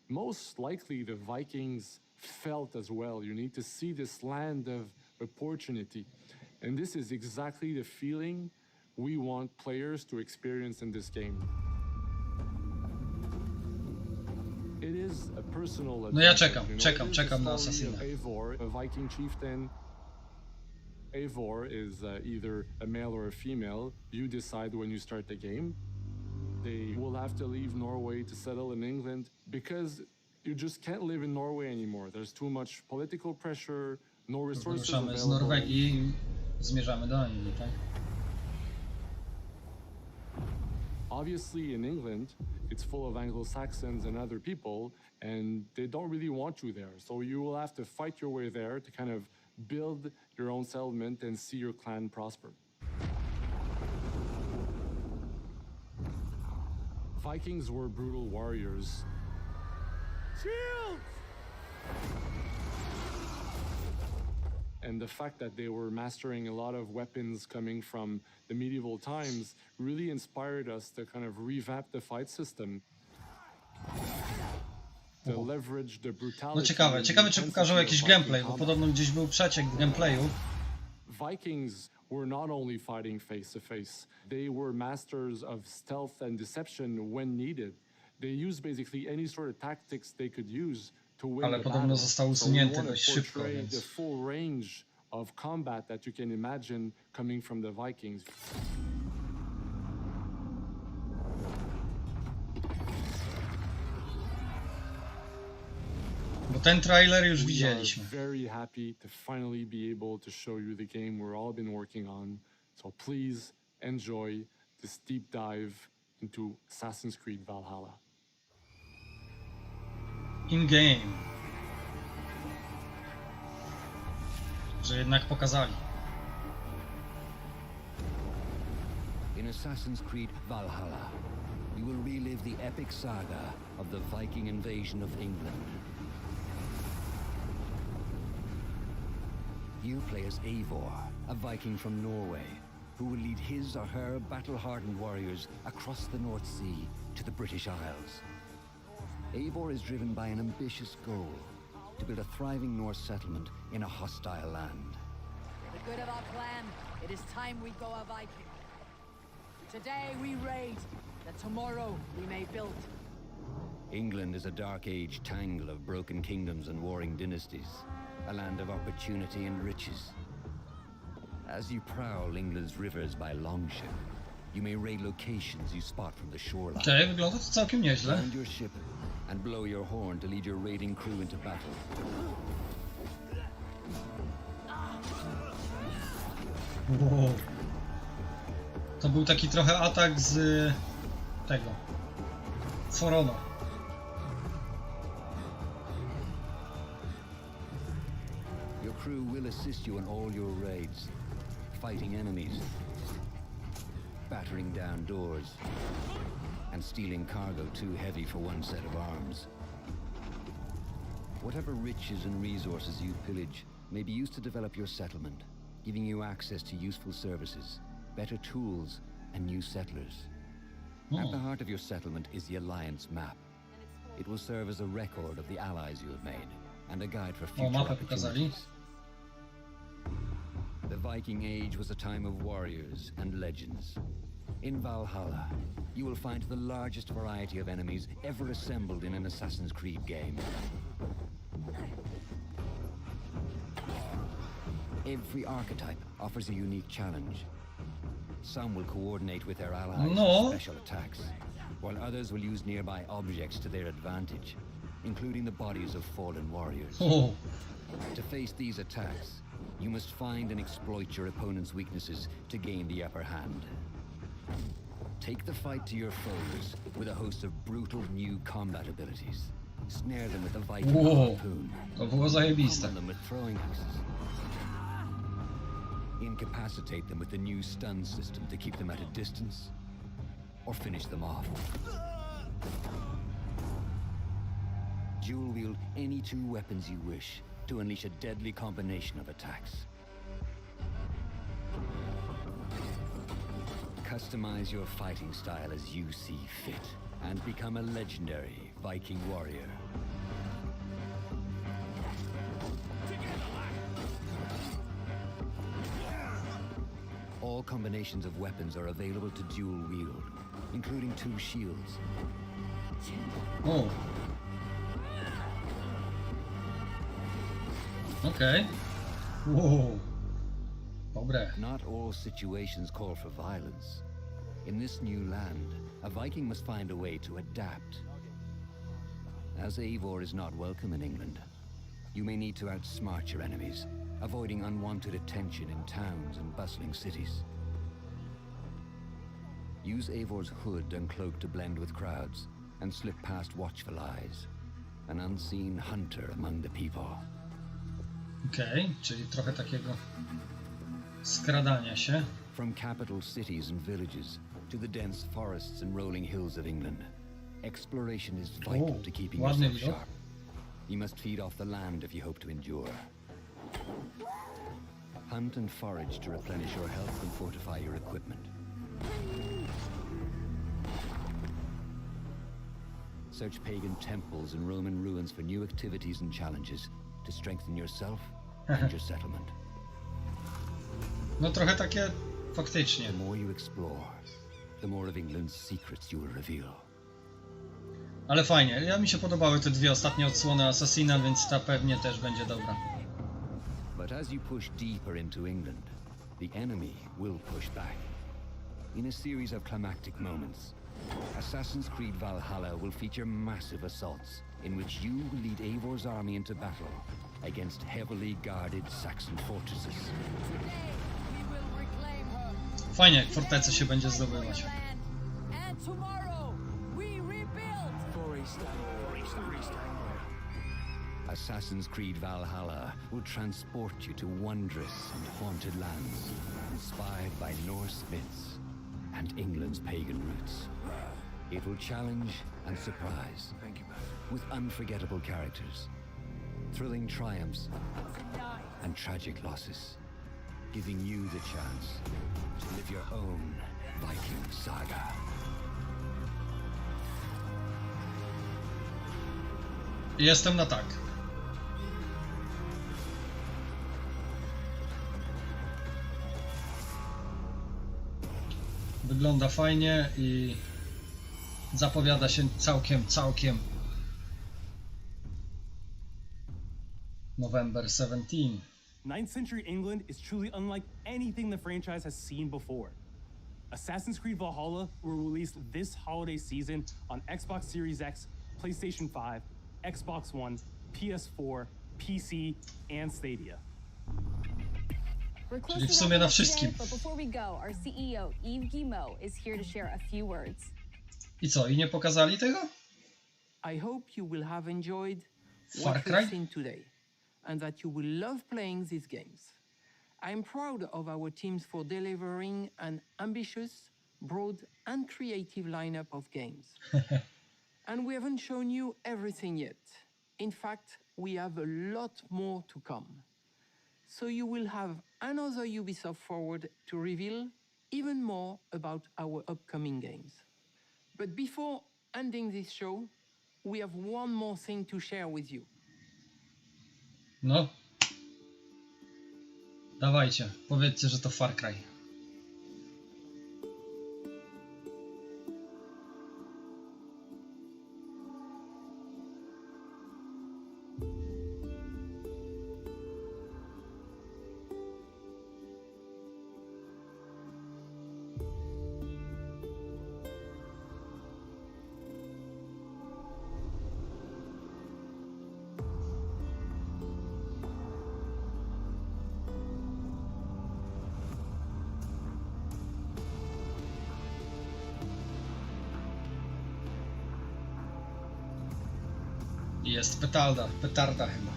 most likely the Vikings felt as well. You need to see this land of opportunity. And this is exactly the feeling we want players to experience in this game. It is a personal No ja adventure, czekam na Assassina. Eivor, a Viking chieftain. Eivor is either a male or a female. You decide when you start the game. They will have to leave Norway to settle in England because you just can't live in Norway anymore. There's too much political pressure, no resources Ruszamy z available. Norwegii i zmierzamy do Anglii, tak? Obviously, in England, it's full of Anglo-Saxons and other people, and they don't really want you there. So you will have to fight your way there to kind of build your own settlement and see your clan prosper. Vikings were brutal warriors. Shield! And the fact that they were mastering a lot of weapons coming from the medieval times really inspired us to kind of revamp the fight system. To leverage the brutality. No ciekawe czy pokażą jakiś gameplay, bo podobno gdzieś był przeciek w gameplayu. Vikings were not only fighting face to face, they were masters of stealth and deception when needed. They used basically any sort of tactics they could use to win Ale the podobno battle. został usunięty dość szybko, więc... The full range of combat that you can imagine coming from the Vikings. Bo ten trailer już widzieliśmy. Very happy to finally be able to show you the game we're all been working on. So please enjoy this deep dive into Assassin's Creed Valhalla. In-game. Że jednak pokazali. In Assassin's Creed Valhalla, you will relive the epic saga of the Viking invasion of England. You play as Eivor, a Viking from Norway, who will lead his or her battle-hardened warriors across the North Sea to the British Isles. Eivor is driven by an ambitious goal, to build a thriving Norse settlement in a hostile land. For the good of our clan, it is time we go a Viking. Today we raid, that tomorrow we may build. England is a dark age tangle of broken kingdoms and warring dynasties, a land of opportunity and riches. As you prowl England's rivers by longship, you may raid locations you spot from the shoreline. Okej, wygląda to całkiem nieźle. Land your ship and blow your horn to lead your raiding crew into battle. Wow. To był taki trochę atak z tego For Honor. Your crew will assist you in all your raids, fighting enemies, battering down doors, and stealing cargo too heavy for one set of arms. Whatever riches and resources you pillage may be used to develop your settlement, giving you access to useful services, better tools, and new settlers. At the heart of your settlement is the Alliance map. It will serve as a record of the allies you have made, and a guide for future opportunities. The Viking Age was a time of warriors and legends. In Valhalla, you will find the largest variety of enemies ever assembled in an Assassin's Creed game. Every archetype offers a unique challenge. Some will coordinate with their allies for special attacks, while others will use nearby objects to their advantage, including the bodies of fallen warriors. To face these attacks, you must find and exploit your opponent's weaknesses to gain the upper hand. Take the fight to your foes with a host of brutal new combat abilities. Snare them with a Viking harpoon. To było zajebiste. Pummel them with throwing axes. Incapacitate them with the new stun system to keep them at a distance, or finish them off. Dual wield any two weapons you wish to unleash a deadly combination of attacks. Customize your fighting style as you see fit, and become a legendary Viking warrior. All combinations of weapons are available to dual wield, including two shields. Oh. Okay. Whoa. Dobre. Not all situations call for violence. In this new land, a Viking must find a way to adapt. As Eivor is not welcome in England, you may need to outsmart your enemies, avoiding unwanted attention in towns and bustling cities. Use Eivor's hood and cloak to blend with crowds, and slip past watchful eyes, an unseen hunter among the people. Okej, czyli trochę takiego skradania się. From capital cities and villages to the dense forests and rolling hills of England, exploration is vital to keeping yourself sharp. You must feed off the land if you hope to endure. Hunt and forage to replenish your health and fortify your equipment. Search pagan temples and Roman ruins for new activities and challenges to strengthen yourself and your settlement. No trochę takie faktycznie. The more you explore, the more of England's secrets you will reveal. Ale fajnie, ja mi się podobały te dwie ostatnie odsłony Assassina, więc ta pewnie też będzie dobra. But as you push deeper into England, the enemy will push back. In a series of climactic moments, Assassin's Creed Valhalla will feature massive assaults in which you will lead Eivor's army into battle against heavily guarded Saxon fortresses. Fajnie, jak fortecę się będzie zdobywać. Assassin's Creed Valhalla will transport you to wondrous and haunted lands, inspired by Norse myths and England's pagan roots. It will challenge and surprise, with unforgettable characters, thrilling triumphs, and tragic losses, giving you the chance to live your own Viking saga. Jestem na tak. Wygląda fajnie i zapowiada się całkiem November 17. 9th century England is truly unlike anything the franchise has seen before. Assassin's Creed Valhalla will release this holiday season on Xbox Series X, PlayStation 5, Xbox One, PS4, PC, and Stadia. Czyli w sumie na wszystkim. But before we go, our CEO Yves Guillemot is here to share a few words. I co, i nie pokazali tego? I hope you will have enjoyed Far what Cry? we've seen today, and that you will love playing these games. I'm proud of our teams for delivering an ambitious, broad, and creative lineup of games. And we haven't shown you everything yet. In fact, we have a lot more to come. So you will have another Ubisoft Forward to reveal even more about our upcoming games. But before ending this show, we have one more thing to share with you. No. Dawajcie, powiedzcie, że to Far Cry. Jest petarda chyba.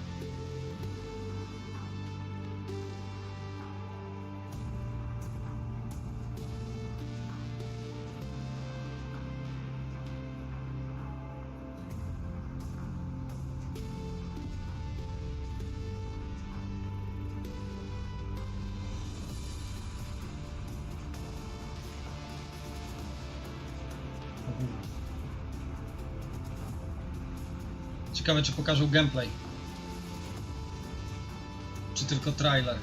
Ciekawe, czy pokażą gameplay. Czy tylko trailer.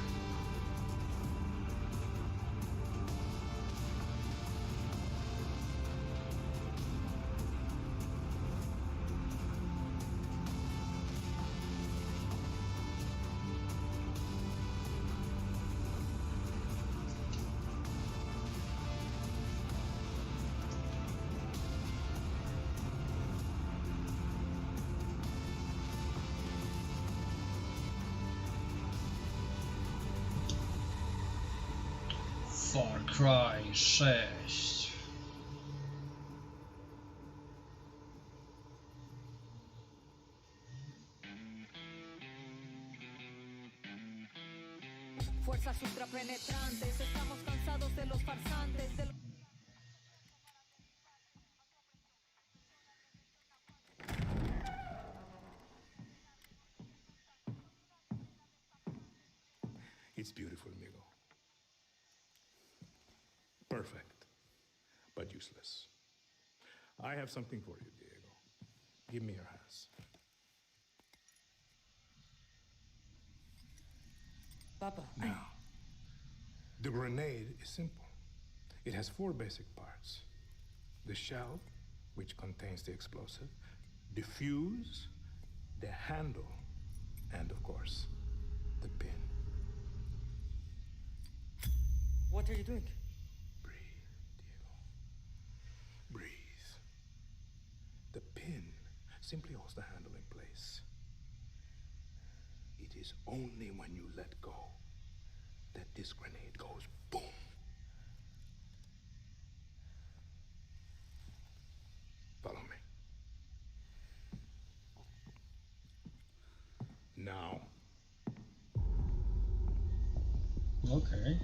Far Cry 6. Fuerzas ultrapenetrantes, estamos cansados de los farsantes, de los... It's beautiful, Migo. Perfect, but useless. I have something for you, Diego. Give me your hands. Papa. Now, the grenade is simple. It has 4 basic parts. The shell, which contains the explosive, the fuse, the handle, and of course, the pin. What are you doing? Breathe, Diego. Breathe. The pin simply holds the handle in place. It is only when you let go that this grenade goes boom. Follow me. Now. Okay.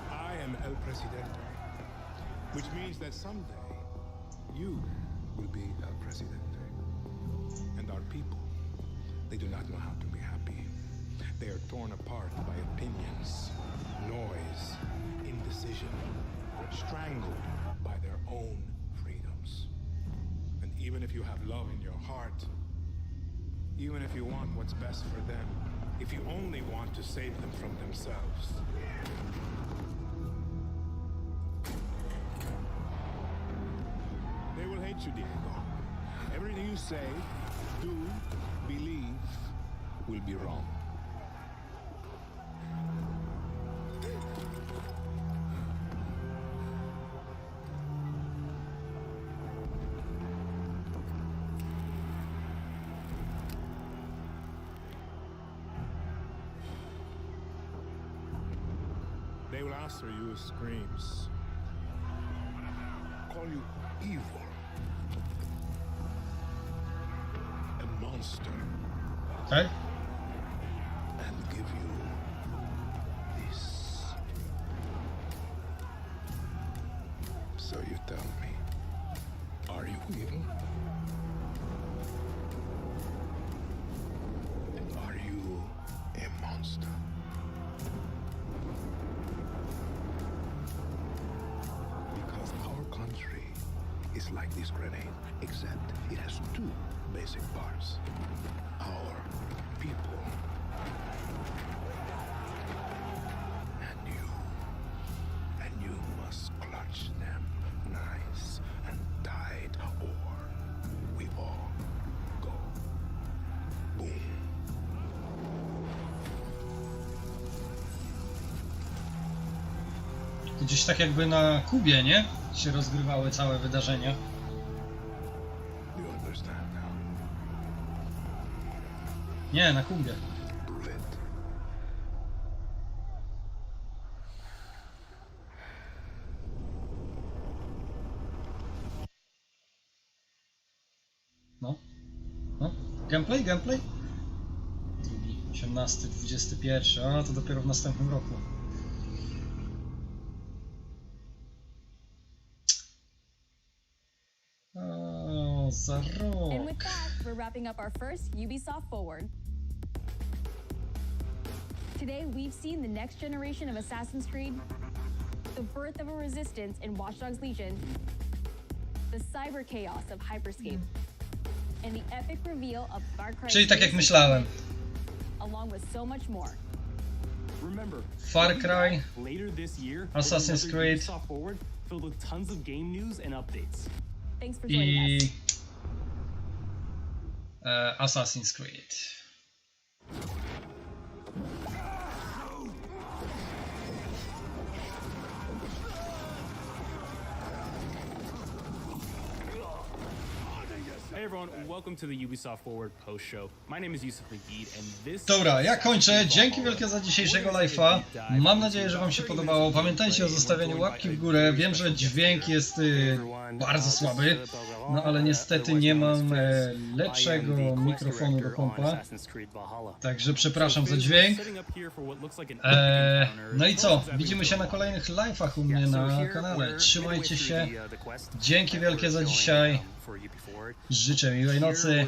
I am El Presidente, which means that someday you will be El Presidente. And our people, they do not know how to be happy. They are torn apart by opinions, noise, indecision, strangled by their own freedoms. And even if you have love in your heart, even if you want what's best for them, if you only want to save them from themselves, they will hate you, Diego. Everything you say, do, believe, will be wrong. They will answer you with screams, call you evil, a monster, okay, and give you this. So you tell me, are you evil? And are you a monster? Is like this grenade, except it has 2 basic parts. Our people. And you must clutch them nice and tight, or we all go boom. Gdzieś tak jakby na Kubie, nie? Się rozgrywały całe wydarzenia. Nie, na Kubie. No. No. Gameplay? 18, 21. A, to dopiero w następnym roku. And with that, we're wrapping up our first Ubisoft Forward. Today, we've seen the next generation of Assassin's Creed, the birth of a resistance in Watch Dogs Legion, the cyber chaos of Hyperscape, and the epic reveal of Far Cry. Czyli tak jak myślałem. Along with so much more. Far Cry, later this year, Assassin's Creed, Ubisoft Forward filled with tons of game news and updates. Thanks for joining us. Assassin's Creed. Hey everyone, welcome to the Ubisoft Forward post show. My name is Yusuf Magid and this. Dobra, ja kończę. Dzięki wielkie za dzisiejszego live'a. Mam nadzieję, że wam się podobało. Pamiętajcie o zostawieniu łapki w górę. Wiem, że dźwięk jest bardzo słaby, no ale niestety nie mam lepszego mikrofonu do kompa. Także przepraszam za dźwięk. No i co? Widzimy się na kolejnych live'ach u mnie na kanale. Trzymajcie się. Dzięki wielkie za dzisiaj. Życzę miłej nocy.